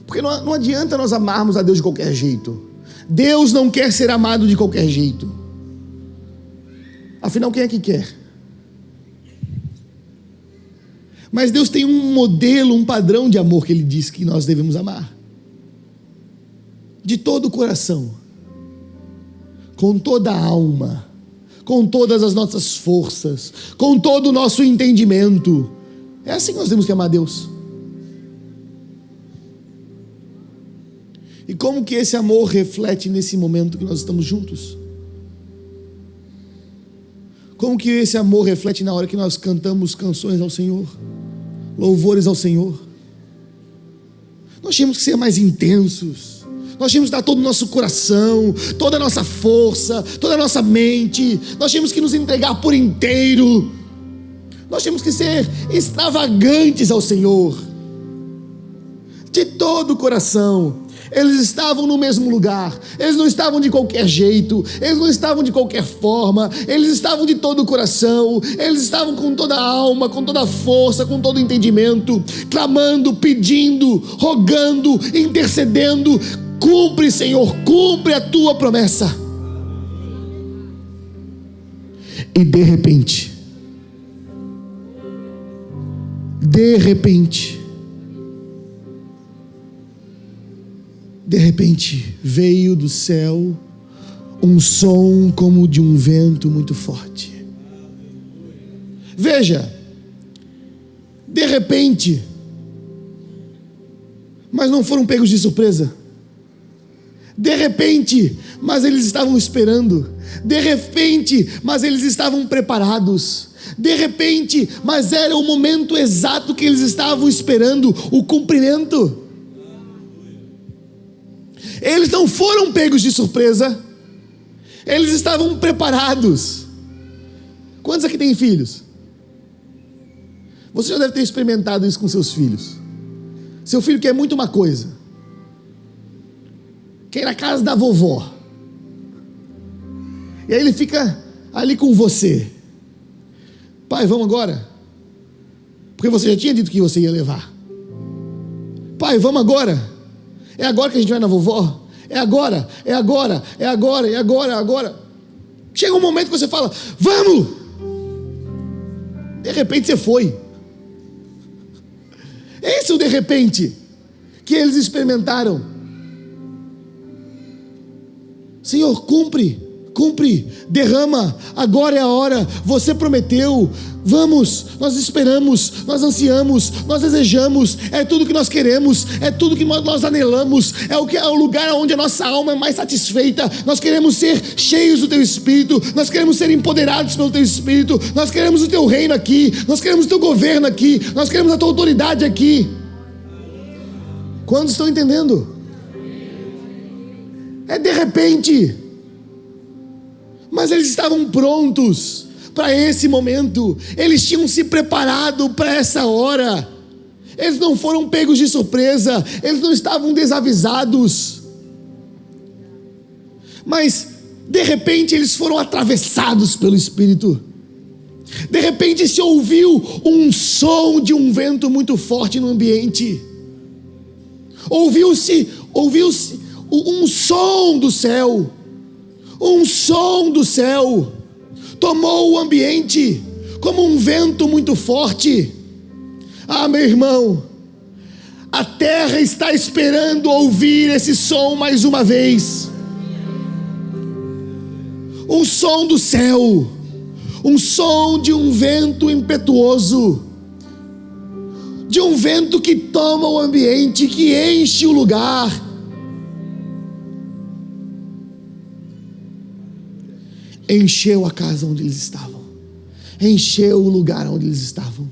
Porque não adianta nós amarmos a Deus de qualquer jeito. Deus não quer ser amado de qualquer jeito. Afinal, quem é que quer? Mas Deus tem um modelo, um padrão de amor que Ele diz que nós devemos amar. De todo o coração, com toda a alma, com todas as nossas forças, com todo o nosso entendimento. É assim que nós temos que amar a Deus. E como que esse amor reflete nesse momento que nós estamos juntos? Como que esse amor reflete na hora que nós cantamos canções ao Senhor, louvores ao Senhor? Nós temos que ser mais intensos, nós temos que dar todo o nosso coração, toda a nossa força, toda a nossa mente, nós temos que nos entregar por inteiro, nós temos que ser extravagantes ao Senhor, de todo o coração. Eles estavam no mesmo lugar, eles não estavam de qualquer jeito, eles não estavam de qualquer forma, eles estavam de todo o coração, eles estavam com toda a alma, com toda a força, com todo o entendimento, clamando, pedindo, rogando, intercedendo. Cumpre, Senhor, cumpre a tua promessa. E de repente, veio do céu um som como de um vento muito forte. Veja, de repente, mas não foram pegos de surpresa. De repente, mas eles estavam esperando. De repente, mas eles estavam preparados. De repente, mas era o momento exato que eles estavam esperando, o cumprimento. Eles não foram pegos de surpresa, eles estavam preparados. Quantos aqui têm filhos? Você já deve ter experimentado isso com seus filhos. Seu filho quer muito uma coisa, quer ir na casa da vovó, e aí ele fica ali com você. Pai, vamos agora? Porque você já tinha dito que você ia levar. Pai, vamos agora? É agora que a gente vai na vovó? É agora, é agora, é agora, é agora, é agora. Chega um momento que você fala, vamos! De repente você foi. Esse é o de repente que eles experimentaram. Senhor, cumpre, derrama, agora é a hora, você prometeu, vamos, nós esperamos, nós ansiamos, nós desejamos, é tudo que nós queremos, é tudo que nós anelamos, é o lugar onde a nossa alma é mais satisfeita. Nós queremos ser cheios do Teu Espírito, nós queremos ser empoderados pelo Teu Espírito, nós queremos o Teu reino aqui, nós queremos o Teu governo aqui, nós queremos a Tua autoridade aqui. Quantos estão entendendo? É de repente, mas eles estavam prontos para esse momento, eles tinham se preparado para essa hora, eles não foram pegos de surpresa, eles não estavam desavisados, mas de repente eles foram atravessados pelo Espírito. De repente se ouviu um som de um vento muito forte no ambiente, ouviu-se um som do céu, tomou o ambiente como um vento muito forte. Ah, meu irmão, a terra está esperando ouvir esse som mais uma vez. Um som do céu, um som de um vento impetuoso, de um vento que toma o ambiente, que enche o lugar. Encheu a casa onde eles estavam, encheu o lugar onde eles estavam.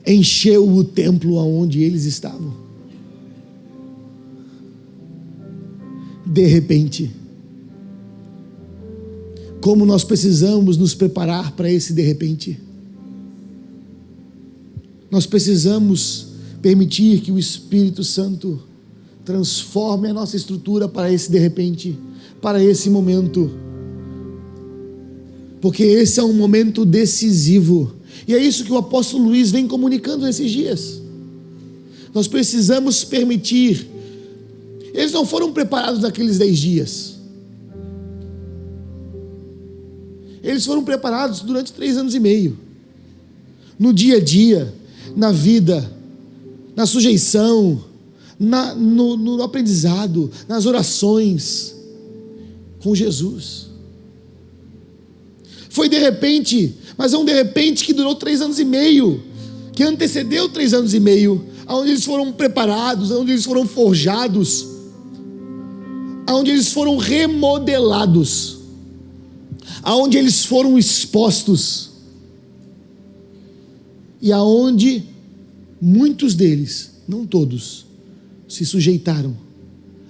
encheu o templo aonde eles estavam. De repente, como nós precisamos nos preparar para esse de repente. Nós precisamos permitir que o Espírito Santo transforme a nossa estrutura para esse de repente, para esse momento, porque esse é um momento decisivo, e é isso que o apóstolo Luiz vem comunicando nesses dias. Nós precisamos permitir. Eles não foram preparados naqueles 10 dias, eles foram preparados durante 3 anos e meio, no dia a dia, na vida, na sujeição, no aprendizado, nas orações com Jesus. Foi de repente, mas é um de repente que durou 3 anos e meio, que antecedeu 3 anos e meio, onde eles foram preparados, onde eles foram forjados, onde eles foram remodelados, aonde eles foram expostos, e aonde muitos deles, não todos, se sujeitaram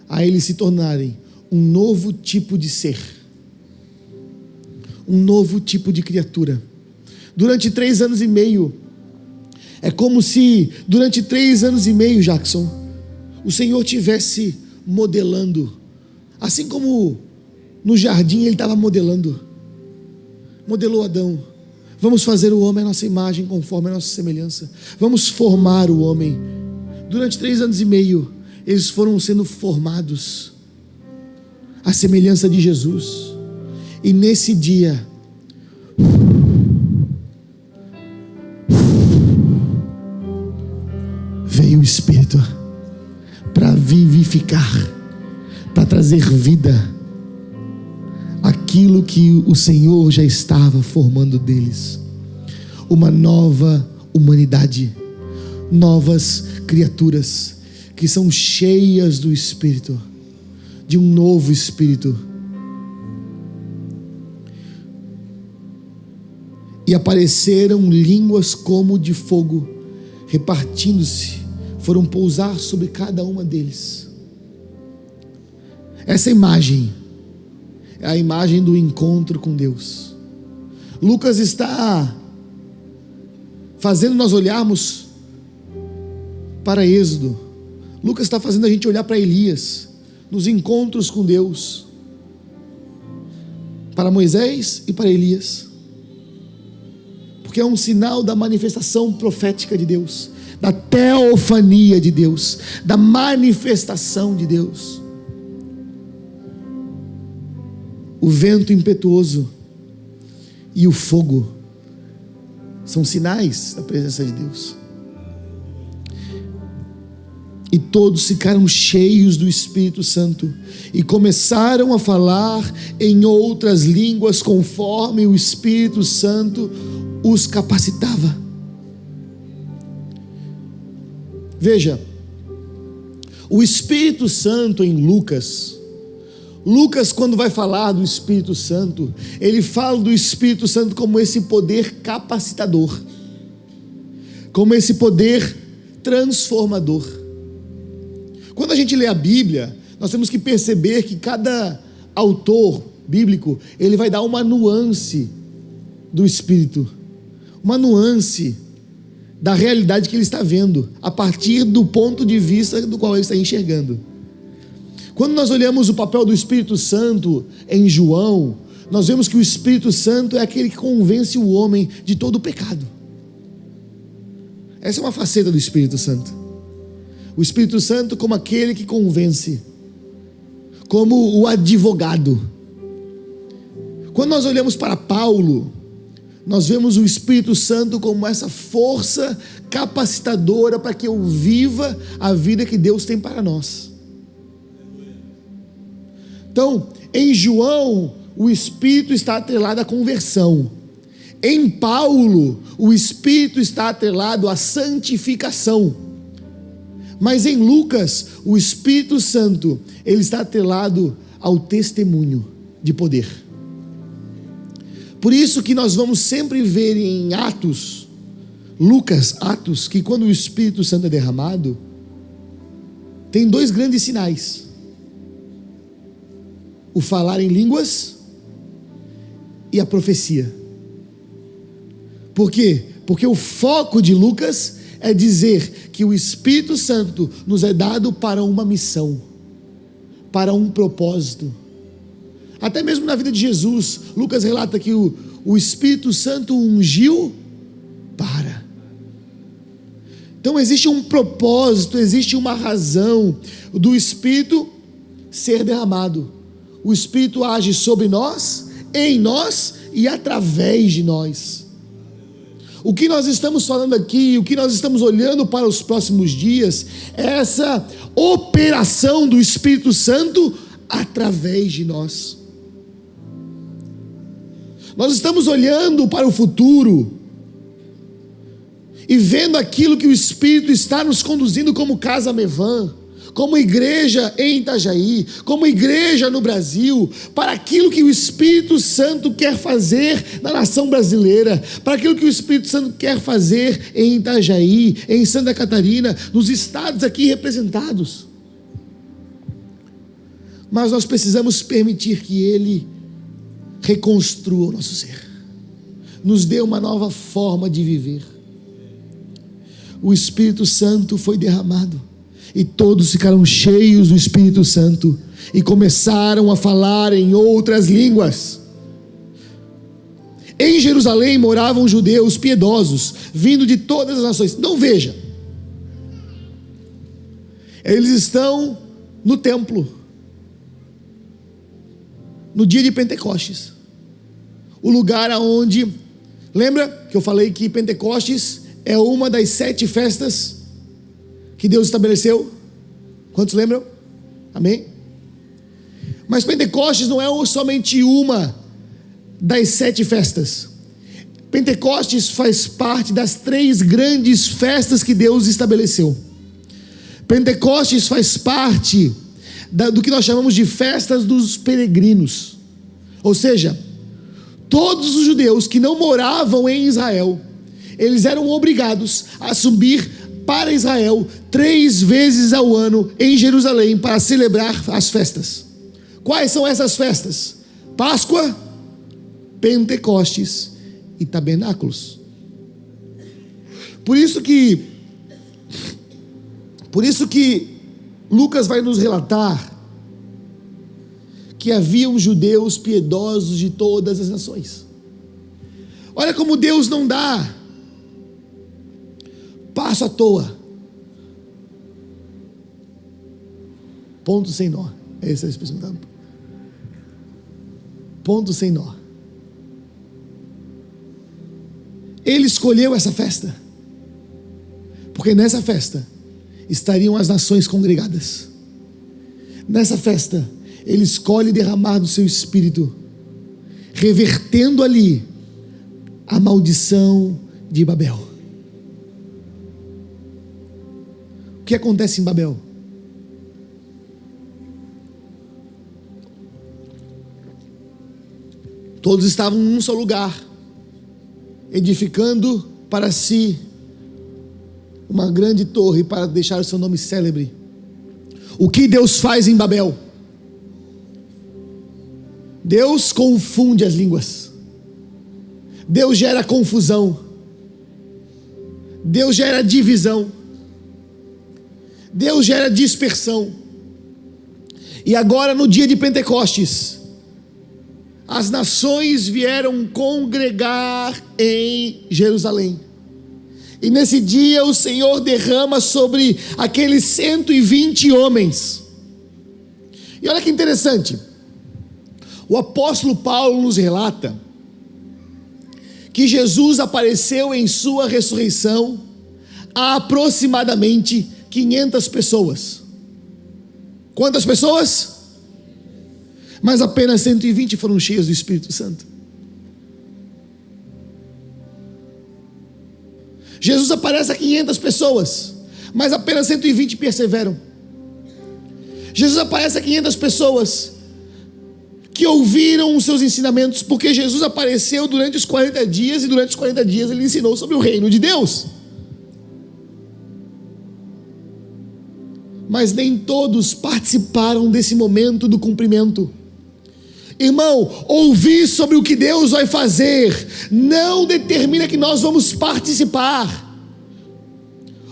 a eles se tornarem um novo tipo de ser, um novo tipo de criatura. Durante 3 anos e meio, é como se durante 3 anos e meio, Jackson, o Senhor tivesse modelando, assim como no jardim ele estava modelou Adão. Vamos fazer o homem à nossa imagem, conforme a nossa semelhança. Vamos formar o homem. Durante 3 anos e meio, eles foram sendo formados à semelhança de Jesus. E nesse dia, veio o Espírito para vivificar, para trazer vida aquilo que o Senhor já estava formando deles. Uma nova humanidade, novas criaturas que são cheias do Espírito, de um novo Espírito. E apareceram línguas como de fogo, repartindo-se, foram pousar sobre cada uma deles. Essa imagem é a imagem do encontro com Deus. Lucas está fazendo nós olharmos para Êxodo. Lucas está fazendo a gente olhar para Elias, nos encontros com Deus, para Moisés e para Elias, porque é um sinal da manifestação profética de Deus, da teofania de Deus, da manifestação de Deus. O vento impetuoso e o fogo são sinais da presença de Deus. E todos ficaram cheios do Espírito Santo e começaram a falar em outras línguas conforme o Espírito Santo os capacitava. Veja, o Espírito Santo em Lucas, quando vai falar do Espírito Santo, ele fala do Espírito Santo como esse poder capacitador, como esse poder transformador. Quando a gente lê a Bíblia, nós temos que perceber que cada autor bíblico, ele vai dar uma nuance do Espírito, uma nuance da realidade que ele está vendo, a partir do ponto de vista do qual ele está enxergando. Quando nós olhamos o papel do Espírito Santo em João, nós vemos que o Espírito Santo é aquele que convence o homem de todo o pecado. Essa é uma faceta do Espírito Santo. O Espírito Santo como aquele que convence, como o advogado. Quando nós olhamos para Paulo, nós vemos o Espírito Santo como essa força capacitadora para que eu viva a vida que Deus tem para nós. Então, em João, o Espírito está atrelado à conversão. Em Paulo, o Espírito está atrelado à santificação. Mas em Lucas, o Espírito Santo, ele está atrelado ao testemunho de poder. Por isso que nós vamos sempre ver em Atos, Lucas, Atos, que quando o Espírito Santo é derramado, tem dois grandes sinais: o falar em línguas e a profecia. Por quê? Porque o foco de Lucas é dizer que o Espírito Santo nos é dado para uma missão, para um propósito. Até mesmo na vida de Jesus, Lucas relata que o Espírito Santo ungiu para. Então existe um propósito, existe uma razão do Espírito ser derramado. O Espírito age sobre nós, em nós e através de nós. O que nós estamos falando aqui, o que nós estamos olhando para os próximos dias, é essa operação do Espírito Santo através de nós. Nós estamos olhando para o futuro e vendo aquilo que o Espírito está nos conduzindo como Casa Mevan, como igreja em Itajaí, como igreja no Brasil, para aquilo que o Espírito Santo quer fazer na nação brasileira, para aquilo que o Espírito Santo quer fazer em Itajaí, em Santa Catarina, nos estados aqui representados. Mas nós precisamos permitir que Ele reconstrua o nosso ser, nos dê uma nova forma de viver. O Espírito Santo foi derramado e todos ficaram cheios do Espírito Santo e começaram a falar em outras línguas. Em Jerusalém moravam judeus piedosos, vindo de todas as nações. Então veja, eles estão no templo, no dia de Pentecostes, o lugar aonde, lembra que eu falei que Pentecostes é uma das 7 festas que Deus estabeleceu? Quantos lembram? Amém? Mas Pentecostes não é somente uma das 7 festas. Pentecostes faz parte das 3 grandes festas que Deus estabeleceu. Pentecostes faz parte do que nós chamamos de festas dos peregrinos. Ou seja, todos os judeus que não moravam em Israel, eles eram obrigados a subir para Israel 3 vezes ao ano em Jerusalém para celebrar as festas. Quais são essas festas? Páscoa, Pentecostes e Tabernáculos. Por isso que Lucas vai nos relatar que haviam judeus piedosos de todas as nações. Olha como Deus não dá passo à toa. Ponto sem nó. Essa é a expressão. Ponto sem nó. Ele escolheu essa festa, porque nessa festa estariam as nações congregadas. Nessa festa, Ele escolhe derramar do seu Espírito, revertendo ali a maldição de Babel. O que acontece em Babel? Todos estavam num só lugar, edificando para si uma grande torre para deixar o seu nome célebre. O que Deus faz em Babel? Deus confunde as línguas. Deus gera confusão. Deus gera divisão. Deus gera dispersão. E agora, no dia de Pentecostes, as nações vieram congregar em Jerusalém. E nesse dia o Senhor derrama sobre aqueles 120 homens. E olha que interessante. O apóstolo Paulo nos relata que Jesus apareceu em sua ressurreição a aproximadamente 500 pessoas. Quantas pessoas? Mas apenas 120 foram cheios do Espírito Santo. Jesus aparece a 500 pessoas, mas apenas 120 perseveram. Jesus aparece a 500 pessoas que ouviram os seus ensinamentos, porque Jesus apareceu durante os 40 dias, e durante os 40 dias ele ensinou sobre o reino de Deus. Mas nem todos participaram desse momento do cumprimento. Irmão, ouvir sobre o que Deus vai fazer não determina que nós vamos participar.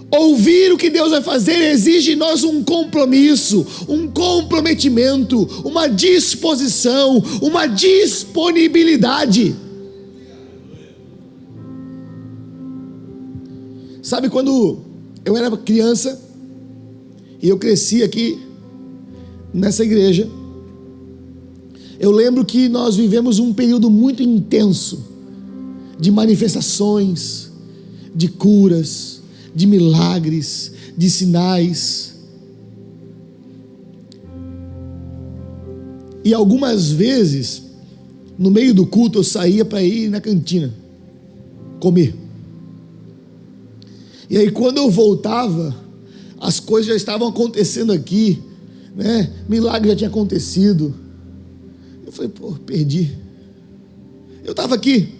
Ouvir o que Deus vai fazer exige de nós um compromisso, um comprometimento, uma disposição, uma disponibilidade. Sabe, quando eu era criança e eu cresci aqui nessa igreja, eu lembro que nós vivemos um período muito intenso de manifestações, de curas, de milagres, de sinais. E algumas vezes, no meio do culto, eu saía para ir na cantina comer. E aí quando eu voltava, as coisas já estavam acontecendo aqui, né? Milagre já tinha acontecido. Eu falei, perdi. Eu estava aqui,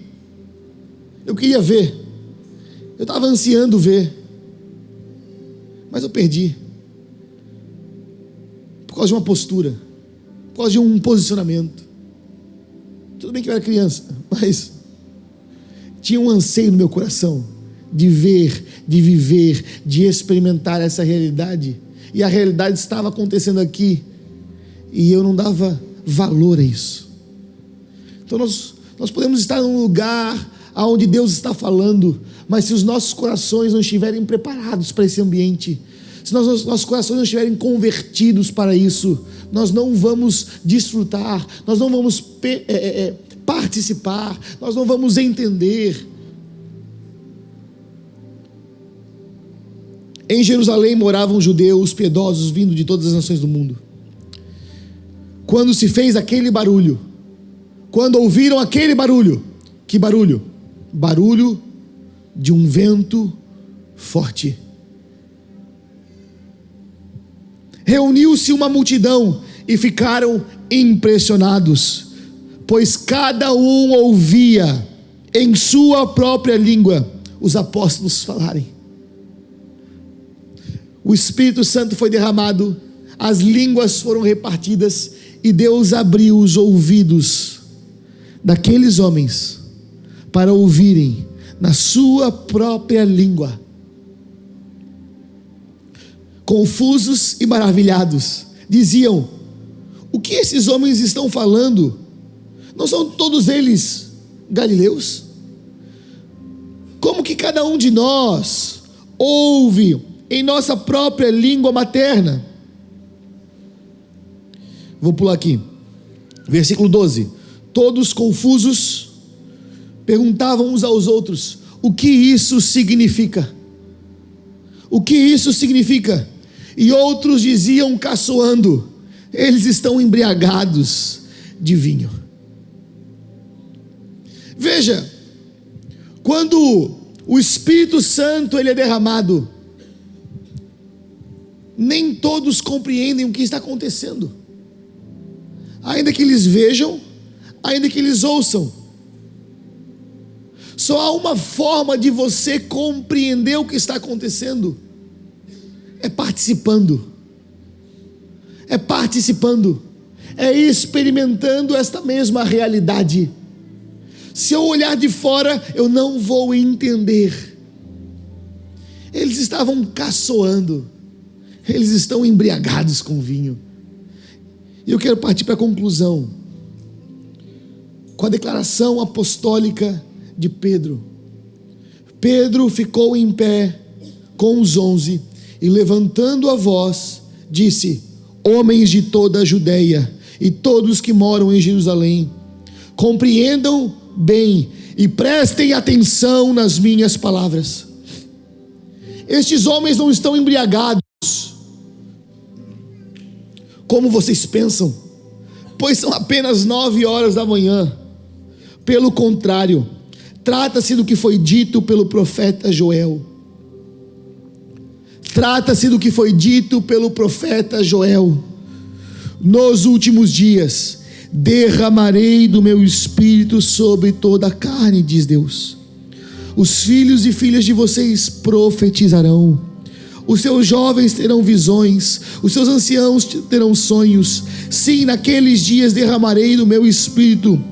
eu queria ver, eu estava ansiando ver, mas eu perdi, por causa de uma postura, por causa de um posicionamento. Tudo bem que eu era criança, mas tinha um anseio no meu coração, de ver, de viver, de experimentar essa realidade, e a realidade estava acontecendo aqui, e eu não dava valor a isso. Então nós podemos estar num lugar onde Deus está falando, mas se os nossos corações não estiverem preparados para esse ambiente, se nossos corações não estiverem convertidos para isso, nós não vamos desfrutar, nós não vamos participar, nós não vamos entender. Em Jerusalém moravam judeus piedosos vindo de todas as nações do mundo. Quando se fez aquele barulho, quando ouviram aquele barulho, que barulho? Barulho de um vento forte. Reuniu-se uma multidão e ficaram impressionados, pois cada um ouvia em sua própria língua os apóstolos falarem. O Espírito Santo foi derramado, as línguas foram repartidas, e Deus abriu os ouvidos daqueles homens para ouvirem na sua própria língua. Confusos e maravilhados, diziam: o que esses homens estão falando? Não são todos eles galileus? Como que cada um de nós ouve em nossa própria língua materna? Vou pular aqui, versículo 12. Todos confusos perguntavam uns aos outros: o que isso significa? O que isso significa? E outros diziam caçoando: eles estão embriagados de vinho. Veja, quando o Espírito Santo ele é derramado, nem todos compreendem o que está acontecendo. Ainda que eles vejam, ainda que eles ouçam. Só há uma forma de você compreender o que está acontecendo: é participando. É participando. É experimentando esta mesma realidade. Se eu olhar de fora, eu não vou entender. Eles estavam caçoando, eles estão embriagados com vinho. E eu quero partir para a conclusão, com a declaração apostólica de Pedro. Pedro ficou em pé com os 11 e, levantando a voz, disse: homens de toda a Judeia e todos que moram em Jerusalém, compreendam bem e prestem atenção nas minhas palavras. Estes homens não estão embriagados como vocês pensam, pois são apenas 9 horas da manhã. Pelo contrário, trata-se do que foi dito pelo profeta Joel. Trata-se do que foi dito pelo profeta Joel. Nos últimos dias, derramarei do meu espírito sobre toda a carne, diz Deus. Os filhos e filhas de vocês profetizarão, os seus jovens terão visões, os seus anciãos terão sonhos. Sim, naqueles dias derramarei do meu espírito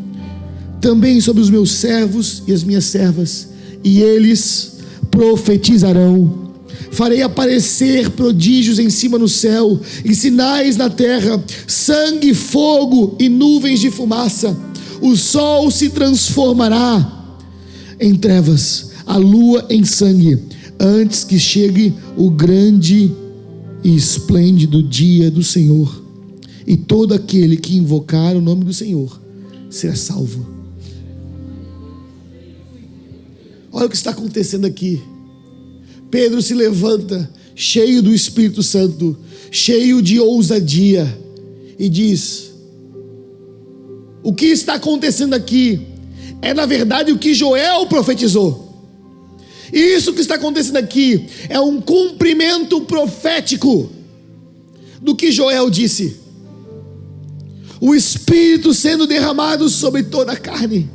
também sobre os meus servos e as minhas servas, e eles profetizarão. Farei aparecer prodígios em cima no céu e sinais na terra, sangue, fogo e nuvens de fumaça. O sol se transformará em trevas, a lua em sangue, antes que chegue o grande e esplêndido dia do Senhor. E todo aquele que invocar o nome do Senhor será salvo. Olha o que está acontecendo aqui. Pedro se levanta, cheio do Espírito Santo, cheio de ousadia, e diz: o que está acontecendo aqui é na verdade o que Joel profetizou. E isso que está acontecendo aqui é um cumprimento profético do que Joel disse. O Espírito sendo derramado sobre toda a carne.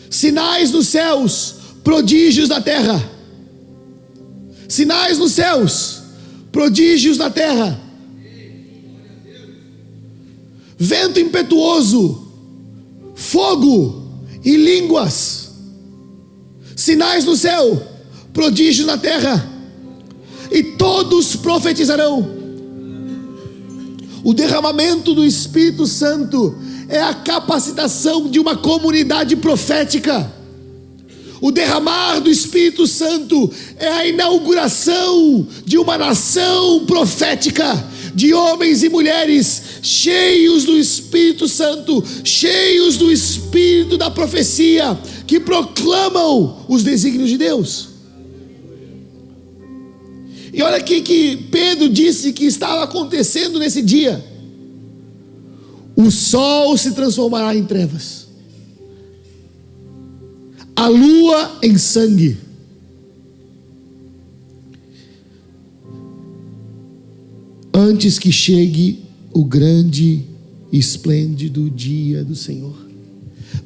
Sinais nos céus, prodígios na terra. Sinais nos céus, prodígios na terra. Vento impetuoso, fogo e línguas. Sinais no céu, prodígios na terra. E todos profetizarão. O derramamento do Espírito Santo é a capacitação de uma comunidade profética. O derramar do Espírito Santo é a inauguração de uma nação profética, de homens e mulheres cheios do Espírito Santo, cheios do Espírito da profecia, que proclamam os desígnios de Deus. E olha aqui que Pedro disse que estava acontecendo nesse dia. O sol se transformará em trevas, a lua em sangue, antes que chegue o grande e esplêndido dia do Senhor.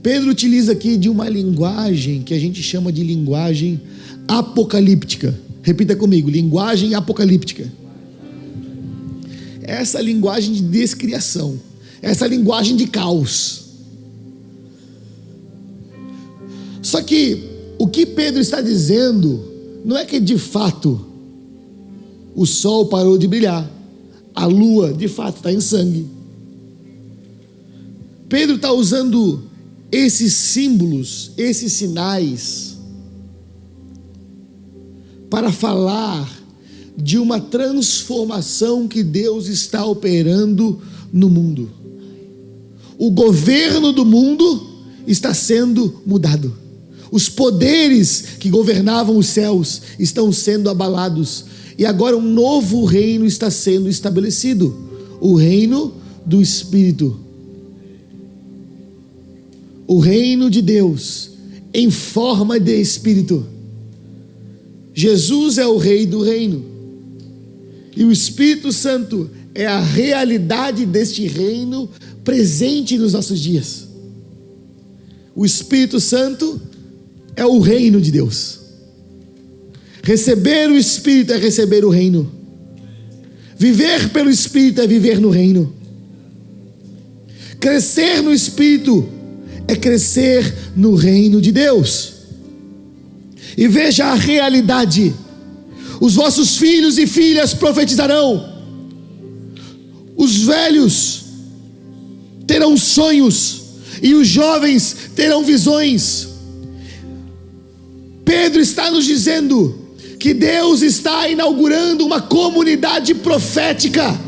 Pedro utiliza aqui de uma linguagem que a gente chama de linguagem apocalíptica. Repita comigo: linguagem apocalíptica. Essa linguagem de descriação, essa linguagem de caos. Só que o que Pedro está dizendo não é que de fato o sol parou de brilhar, a lua de fato está em sangue. Pedro está usando esses símbolos, esses sinais, para falar de uma transformação que Deus está operando no mundo. O governo do mundo está sendo mudado. Os poderes que governavam os céus estão sendo abalados. E agora um novo reino está sendo estabelecido. O reino do Espírito. O reino de Deus em forma de Espírito. Jesus é o rei do reino. E o Espírito Santo é a realidade deste reino presente nos nossos dias. O Espírito Santo é o reino de Deus. Receber o Espírito é receber o reino. Viver pelo Espírito é viver no reino. Crescer no Espírito é crescer no reino de Deus. E veja a realidade: os vossos filhos e filhas profetizarão, os velhos terão sonhos e os jovens terão visões. Pedro está nos dizendo que Deus está inaugurando uma comunidade profética,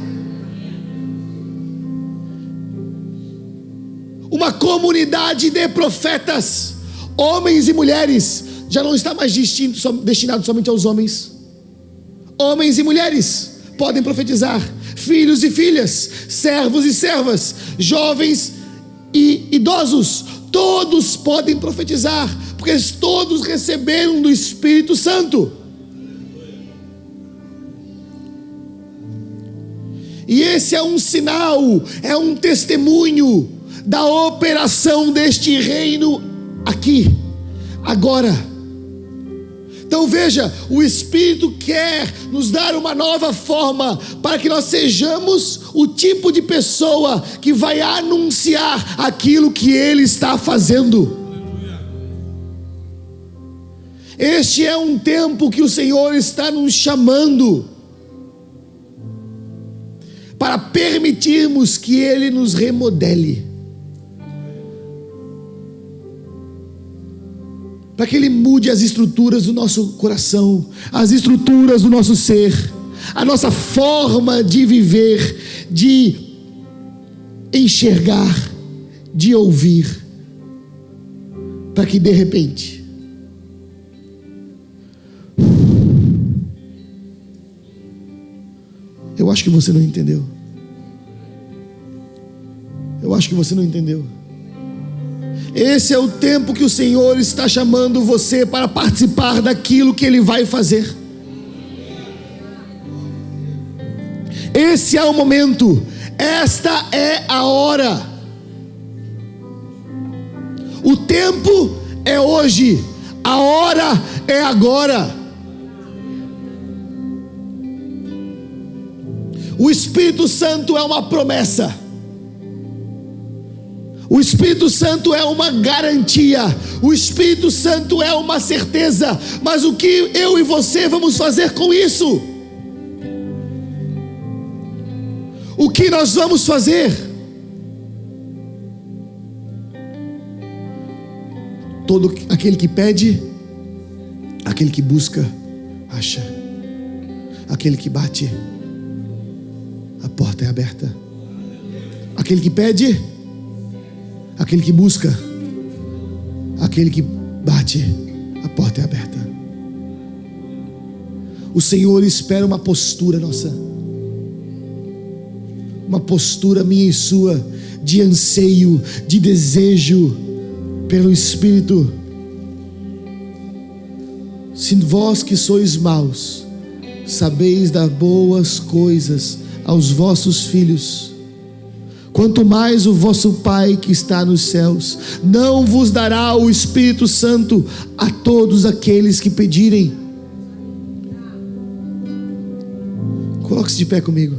uma comunidade de profetas, homens e mulheres. Já não está mais destinado somente aos homens. Homens e mulheres podem profetizar, filhos e filhas, servos e servas, jovens e idosos, todos podem profetizar, porque todos receberam do Espírito Santo. E esse é um sinal, é um testemunho da operação deste reino aqui, agora. Então veja, o Espírito quer nos dar uma nova forma para que nós sejamos o tipo de pessoa que vai anunciar aquilo que Ele está fazendo. Este é um tempo que o Senhor está nos chamando para permitirmos que Ele nos remodele, para que Ele mude as estruturas do nosso coração, as estruturas do nosso ser, a nossa forma de viver, de enxergar, de ouvir, para que de repente eu acho que você não entendeu. Eu acho que você não entendeu. Esse é o tempo que o Senhor está chamando você para participar daquilo que Ele vai fazer. Esse é o momento. Esta é a hora. O tempo é hoje. A hora é agora. O Espírito Santo é uma promessa. O Espírito Santo é uma garantia. O Espírito Santo é uma certeza. Mas o que eu e você vamos fazer com isso? O que nós vamos fazer? Todo aquele que pede, aquele que busca, acha. Aquele que bate, a porta é aberta. Aquele que pede, aquele que busca, aquele que bate, a porta é aberta. O Senhor espera uma postura nossa, uma postura minha e sua, de anseio, de desejo pelo Espírito. Se vós que sois maus, sabeis dar boas coisas aos vossos filhos, quanto mais o vosso Pai que está nos céus não vos dará o Espírito Santo a todos aqueles que pedirem. Coloque-se de pé comigo.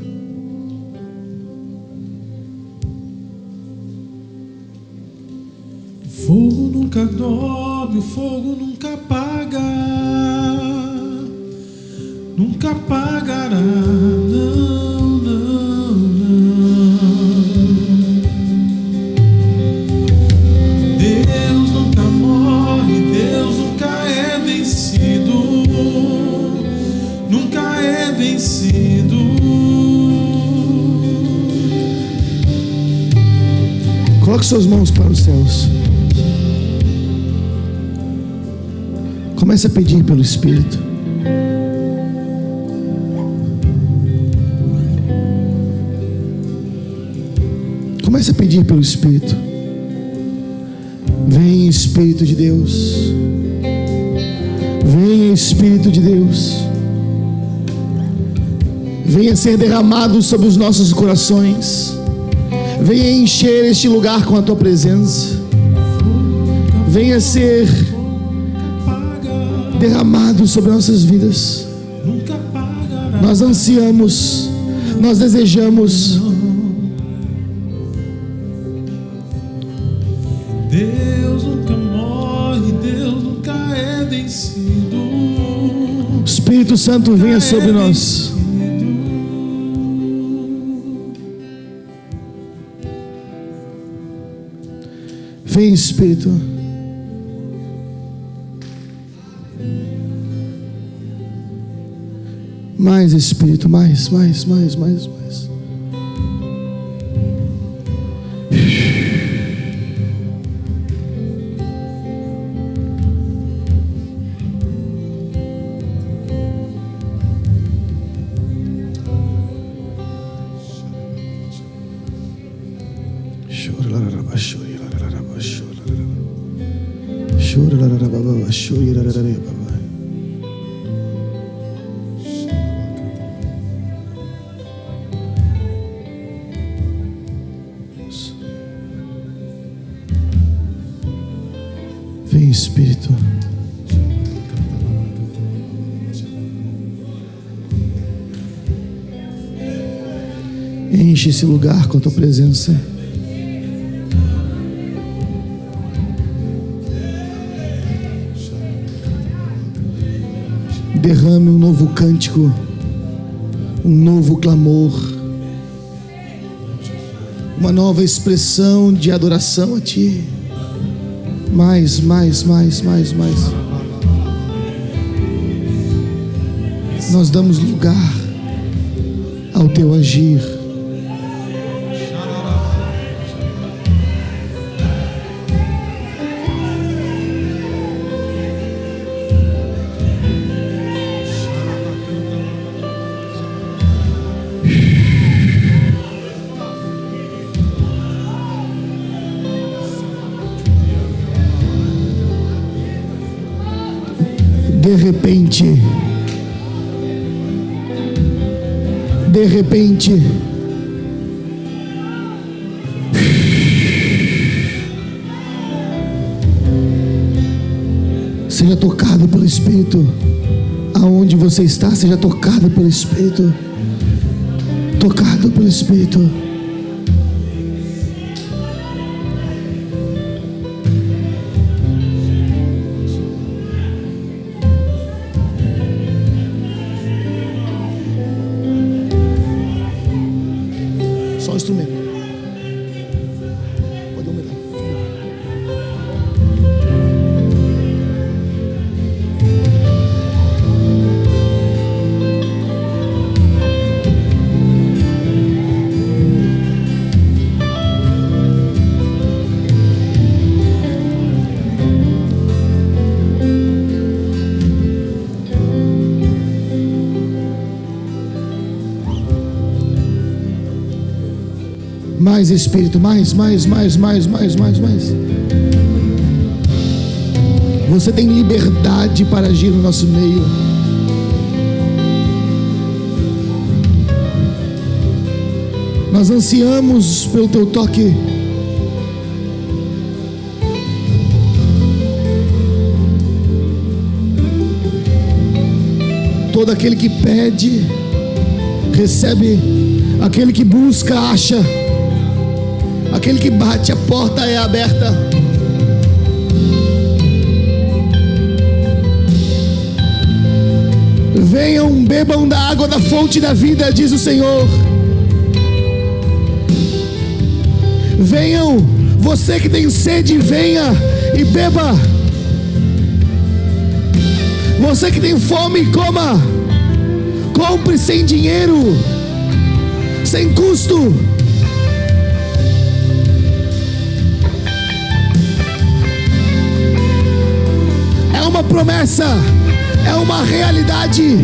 O fogo nunca dorme, o fogo nunca apaga, nunca apagará, não, não, não. Deus nunca morre, Deus nunca é vencido, nunca é vencido. Coloque suas mãos para os céus. Comece a pedir pelo Espírito. Comece a pedir pelo Espírito. Vem, Espírito de Deus. Vem, Espírito de Deus. Venha ser derramado sobre os nossos corações. Venha encher este lugar com a tua presença. Venha ser derramado sobre nossas vidas. Nós ansiamos, nós desejamos. Deus nunca morre, Deus nunca é vencido. Espírito Santo, venha sobre nós. Vem, Espírito. Mais, Espírito, mais. Vem, Espírito. Enche esse lugar com a tua presença. Derrame um novo cântico, um novo clamor, uma nova expressão de adoração a Ti. Mais. Nós damos lugar ao Teu agir. De repente, seja tocado pelo Espírito. Aonde você está, seja tocado pelo Espírito. Tocado pelo Espírito. Instrumento. Pode aumentar. Mais Espírito, mais. Você tem liberdade para agir no nosso meio. Nós ansiamos pelo Teu toque. Todo aquele que pede, recebe. Aquele que busca, acha. Aquele que bate, a porta é aberta. Venham, bebam da água da fonte da vida, diz o Senhor. Venham, você que tem sede, venha e beba. Você que tem fome, coma. Compre sem dinheiro, sem custo. Uma promessa, é uma realidade,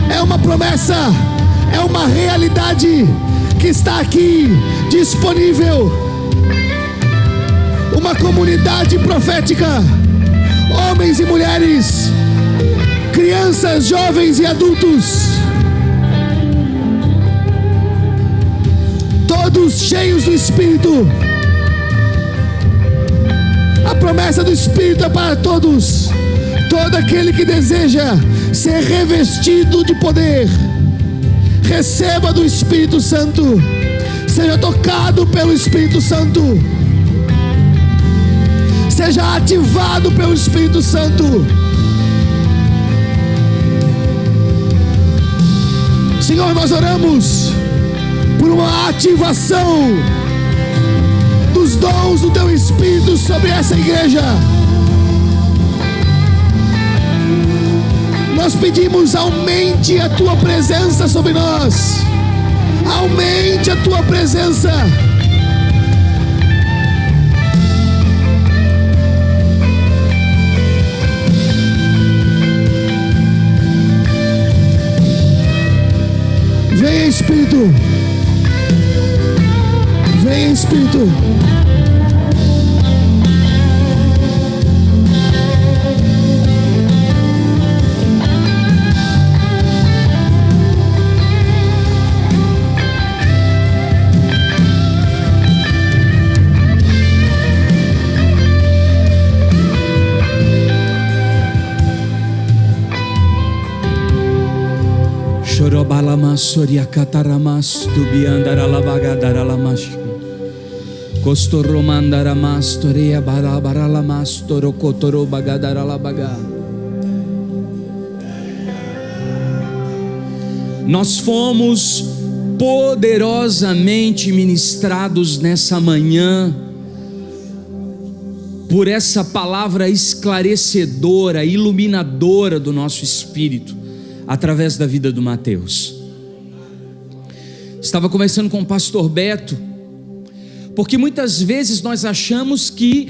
é uma promessa, é uma realidade que está aqui disponível. Uma comunidade profética, homens e mulheres, crianças, jovens e adultos, todos cheios do Espírito. A promessa do Espírito é para todos. Todo aquele que deseja ser revestido de poder, receba do Espírito Santo. Seja tocado pelo Espírito Santo. Seja ativado pelo Espírito Santo. Senhor, nós oramos por uma ativação dos dons do Teu Espírito sobre essa igreja. Nós pedimos, aumente a Tua presença sobre nós. Aumente a Tua presença. Venha, Espírito. Venha, Espírito. Soria cataramasto biandaralabagadaralamashku. Costoromandaramastoriya barabaramastoro cotoro bagadaralabaga. Nós fomos poderosamente ministrados nessa manhã por essa palavra esclarecedora, iluminadora do nosso espírito, através da vida do Mateus. Estava conversando com o pastor Beto, porque muitas vezes nós achamos que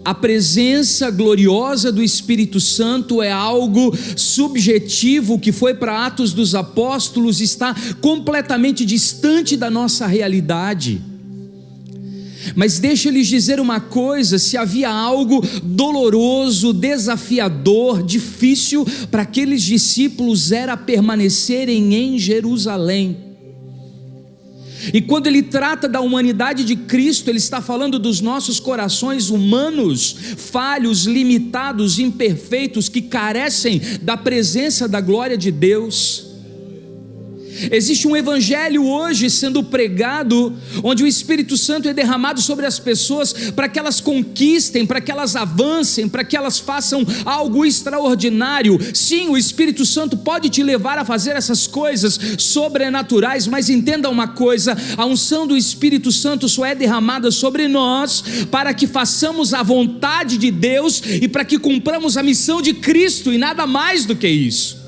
a presença gloriosa do Espírito Santo é algo subjetivo, que foi para Atos dos Apóstolos, está completamente distante da nossa realidade. Mas deixa eu lhes dizer uma coisa: se havia algo doloroso, desafiador, difícil para aqueles discípulos, era permanecerem em Jerusalém. E quando ele trata da humanidade de Cristo, ele está falando dos nossos corações humanos, falhos, limitados, imperfeitos, que carecem da presença da glória de Deus. Existe um evangelho hoje sendo pregado, onde o Espírito Santo é derramado sobre as pessoas para que elas conquistem, para que elas avancem, para que elas façam algo extraordinário. Sim, o Espírito Santo pode te levar a fazer essas coisas sobrenaturais, mas entenda uma coisa: a unção do Espírito Santo só é derramada sobre nós para que façamos a vontade de Deus e para que cumpramos a missão de Cristo, e nada mais do que isso.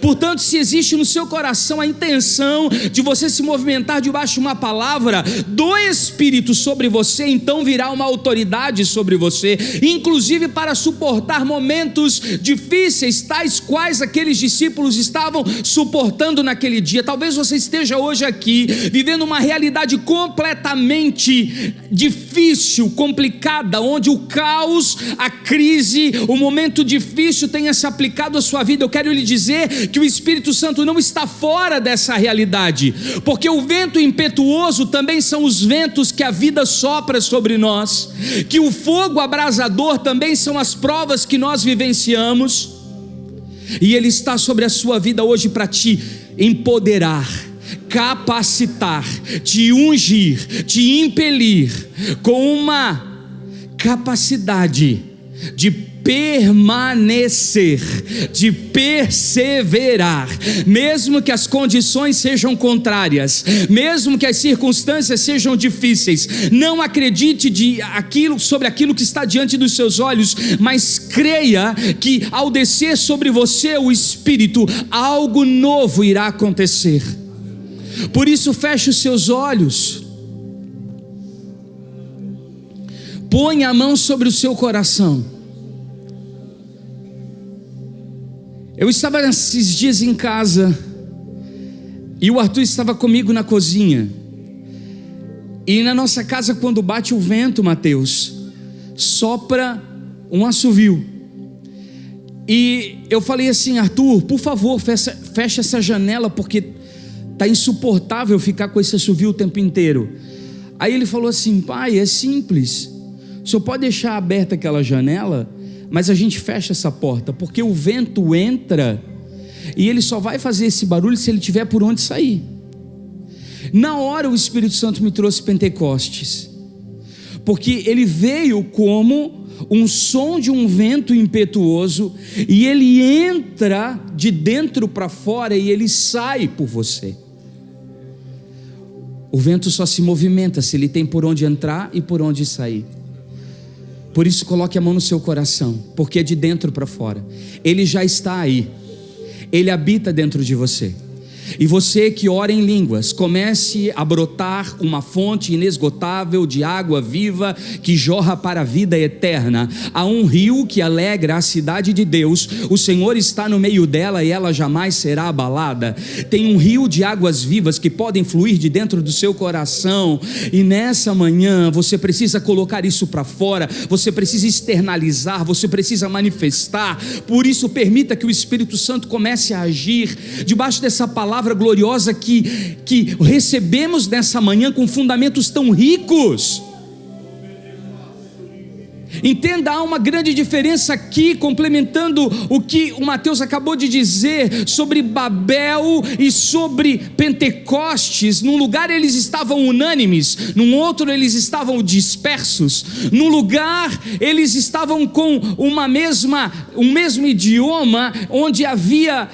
Portanto, se existe no seu coração a intenção de você se movimentar debaixo de uma palavra do Espírito sobre você, então virá uma autoridade sobre você, inclusive para suportar momentos difíceis, tais quais aqueles discípulos estavam suportando naquele dia. Talvez você esteja hoje aqui vivendo uma realidade completamente difícil, complicada, onde o caos, a crise, o momento difícil tenha se aplicado à sua vida. Eu quero lhe dizer que o Espírito Santo não está fora dessa realidade, porque o vento impetuoso também são os ventos que a vida sopra sobre nós, que o fogo abrasador também são as provas que nós vivenciamos, e Ele está sobre a sua vida hoje para te empoderar, capacitar, te ungir, te impelir com uma capacidade de permanecer, de perseverar, mesmo que as condições sejam contrárias, mesmo que as circunstâncias sejam difíceis. Não acredite sobre aquilo que está diante dos seus olhos, mas creia que ao descer sobre você o Espírito, algo novo irá acontecer. Por isso, feche os seus olhos, põe a mão sobre o seu coração. Eu estava esses dias em casa e o Arthur estava comigo na cozinha. E na nossa casa, quando bate o vento, Mateus, sopra um assovio. E eu falei assim: Arthur, por favor, fecha essa janela, porque está insuportável ficar com esse assovio o tempo inteiro. Aí ele falou assim: pai, é simples, o senhor pode deixar aberta aquela janela, mas a gente fecha essa porta, porque o vento entra e ele só vai fazer esse barulho se ele tiver por onde sair. Na hora o Espírito Santo me trouxe Pentecostes, porque ele veio como um som de um vento impetuoso, e ele entra de dentro para fora e ele sai por você. O vento só se movimenta se ele tem por onde entrar e por onde sair. Por isso, coloque a mão no seu coração, porque é de dentro para fora. Ele já está aí, Ele habita dentro de você. E você que ora em línguas, comece a brotar uma fonte inesgotável de água viva que jorra para a vida eterna. Há um rio que alegra a cidade de Deus, o Senhor está no meio dela e ela jamais será abalada. Tem um rio de águas vivas que podem fluir de dentro do seu coração, e nessa manhã você precisa colocar isso para fora, você precisa externalizar, você precisa manifestar. Por isso, permita que o Espírito Santo comece a agir debaixo dessa palavra gloriosa que recebemos nessa manhã, com fundamentos tão ricos. Entenda, há uma grande diferença aqui, complementando o que o Mateus acabou de dizer sobre Babel e sobre Pentecostes. Num lugar eles estavam unânimes, num outro eles estavam dispersos. Num lugar eles estavam com um mesmo idioma, onde havia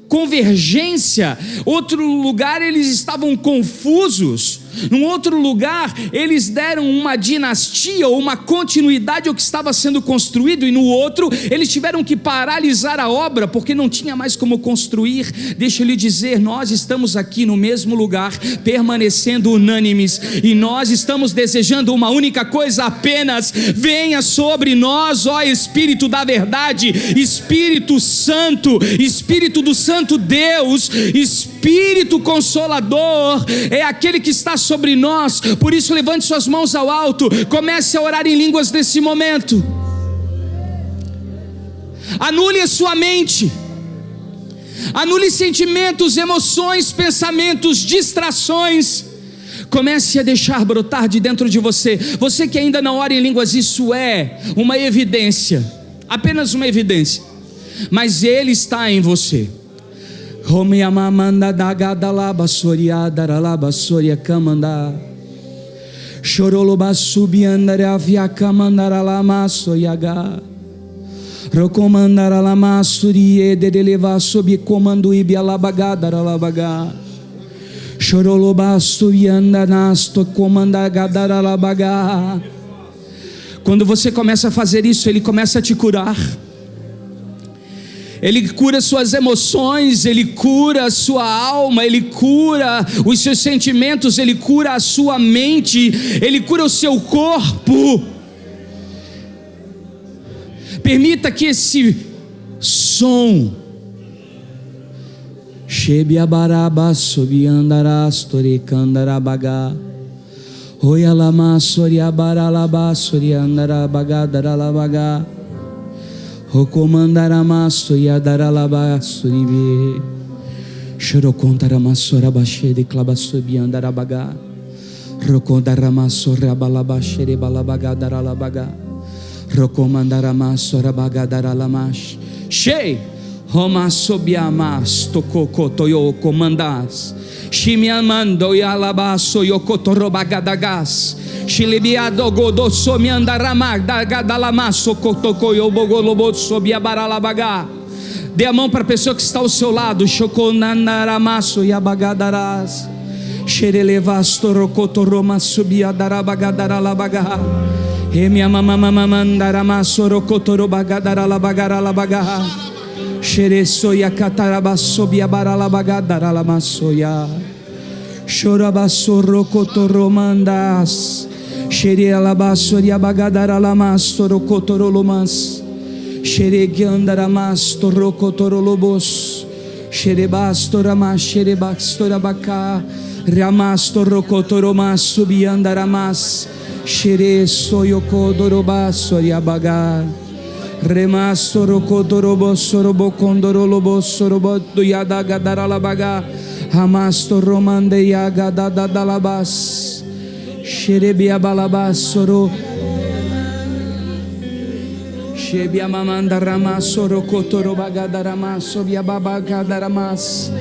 convergência. Outro lugar eles estavam confusos. Num outro lugar eles deram uma dinastia ou uma continuidade ao que estava sendo construído, e no outro eles tiveram que paralisar a obra porque não tinha mais como construir. Deixa eu lhe dizer, nós estamos aqui no mesmo lugar, permanecendo unânimes, e nós estamos desejando uma única coisa apenas: venha sobre nós, ó Espírito da verdade, Espírito Santo, Espírito do Santo Deus, Espírito Consolador, é aquele que está sobre nós. Por isso, levante suas mãos ao alto, comece a orar em línguas nesse momento. Anule a sua mente, anule sentimentos, emoções, pensamentos, distrações. Comece a deixar brotar de dentro de você. Você que ainda não ora em línguas, isso é uma evidência, apenas uma evidência, mas Ele está em você. Romeamamanda dagadalaba soriadaralaba soriacamanda choroloba subiandara viacamandaralama soriaga rocomandaralama surie dedeleva sob comando ibialabagadarabaga choroloba subiandanasto comandagadaralabaga. Quando você começa a fazer isso, Ele começa a te curar. Ele cura suas emoções, Ele cura a sua alma, Ele cura os seus sentimentos, Ele cura a sua mente, Ele cura o seu corpo. Permita que esse som Shebiabaraba sobiandaras toricandarabaga Oyalama soriabaralaba soriandarabagadarabaga Rocomandaramasso yadaralabasuribe Chorocontaramassurabaxe de clabassubiandarabaga Rocondaramasso rabalabaxe de balabagadaralabaga Rocomandaramasso rabagadaralamash Shei Romassobiamas tococotoyo comandas Shimiamando yalabasso yocotorobagadagas Shilibiado godoso miandaramag gadalamasso cotocoyo bogolobo sobiabaralabaga. Dê a mão para a pessoa que está ao seu lado. Choconanaramasso yabagadarás Xerelevasto rocotoroma subiadarabagadaralabaga Emiamamamamandaramasso rocotorobagadarabagaralabaga Xeresoia catarabasobiabaralabagadaramassoia Chorabassoro cotoromandas Xerialabasoria bagadaralamassoro cotorolomas Xeregiandaramas torrocotorolobos Xerebastorama xerebastorabacá Ramastor cotoromas subiandaramas Xere soyocodorobasoria bagar Remastoro cotorobo sorobo condorolobo sorobo do yadagadarabaga Hamastor romande yagadadalabas Xerebia balabas soro Xebia mamanda ramasoro cotorobagadaramas biababagadamas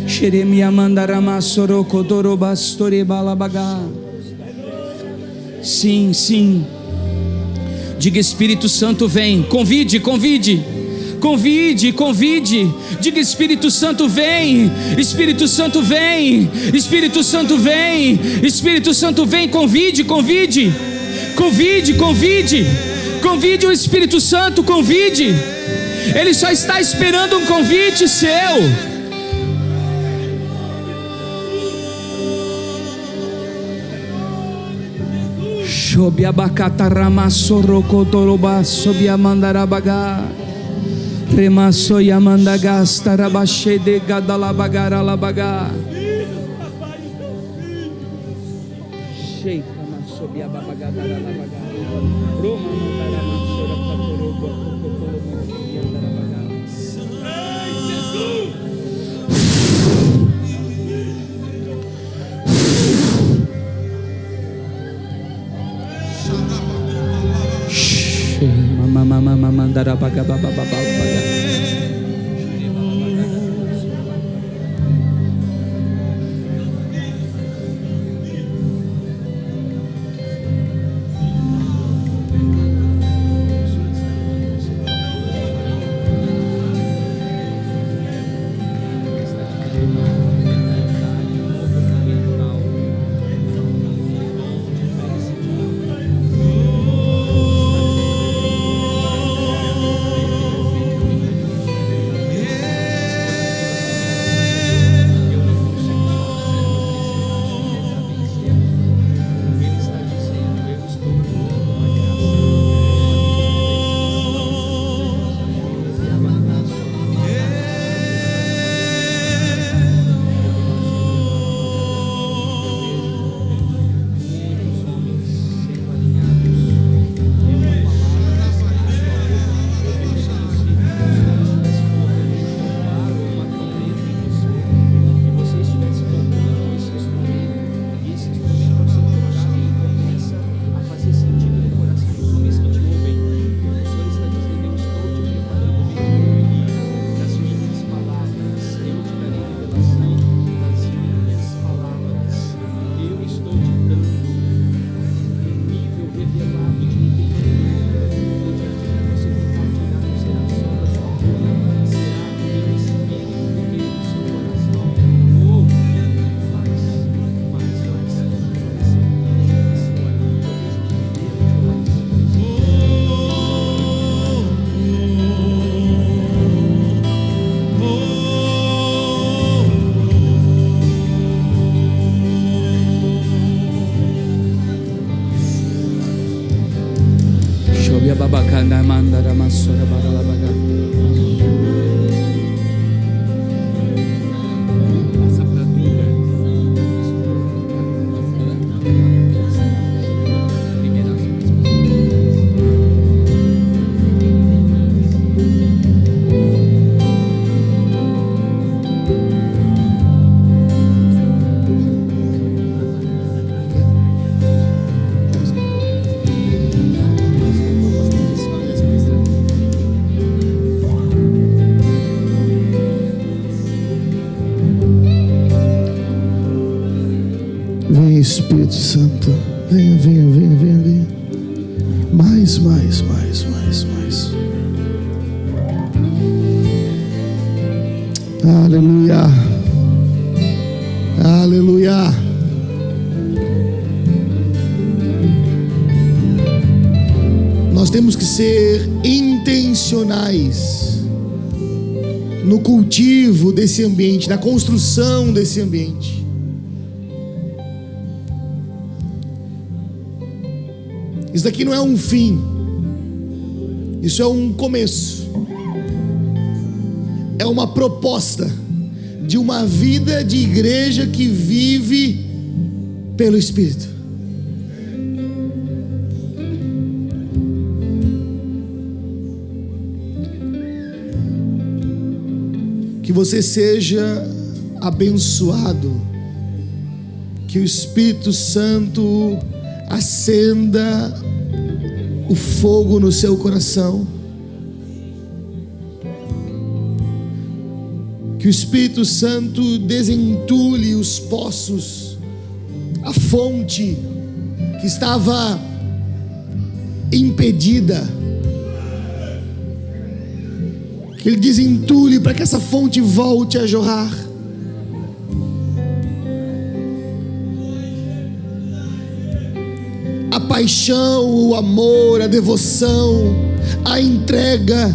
Xeremia mandaramasoro cotorobastore balabaga. Sim, sim. Diga: Espírito Santo vem. Convide. Diga: Espírito Santo vem. Espírito Santo vem. Espírito Santo vem. Espírito Santo vem. Convide o Espírito Santo. Convide. Ele só está esperando um convite seu. Shobiabacatarama sorocotoroba sobiamandarabaga Remasoyamandagasta rabache de gadalabagara labaga Sheika masobiababagadara labaga Roma mandarama sorocotoroba cocotoroba Jesus. Babacana mandara masora baralabaga. Vem, Espírito Santo, venha, venha, venha, venha, venha. Mais. Aleluia, aleluia. Nós temos que ser intencionais no cultivo desse ambiente, na construção desse ambiente. Isso daqui não é um fim, isso é um começo, é uma proposta de uma vida de igreja que vive pelo Espírito. Que você seja abençoado, que o Espírito Santo acenda o fogo no seu coração, que o Espírito Santo desentulhe os poços, a fonte que estava impedida, que Ele desentulhe para que essa fonte volte a jorrar. A paixão, o amor, a devoção, a entrega,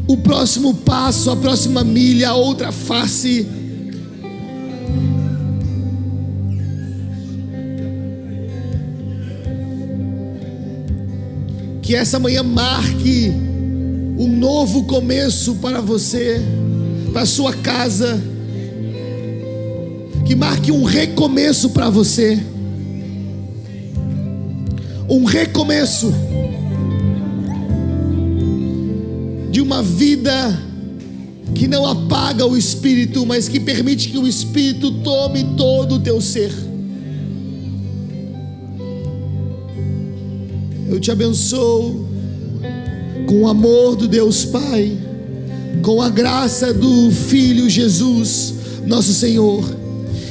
o próximo passo, a próxima milha, a outra face. Que essa manhã marque um novo começo para você, para a sua casa. Que marque um recomeço para você. Um recomeço de uma vida que não apaga o Espírito, mas que permite que o Espírito tome todo o teu ser. Eu te abençoo com o amor do Deus Pai, com a graça do Filho Jesus, nosso Senhor,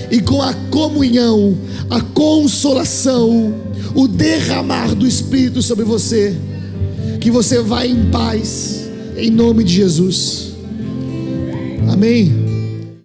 e com a comunhão, a consolação, o derramar do Espírito sobre você, que você vai em paz, em nome de Jesus. Amém.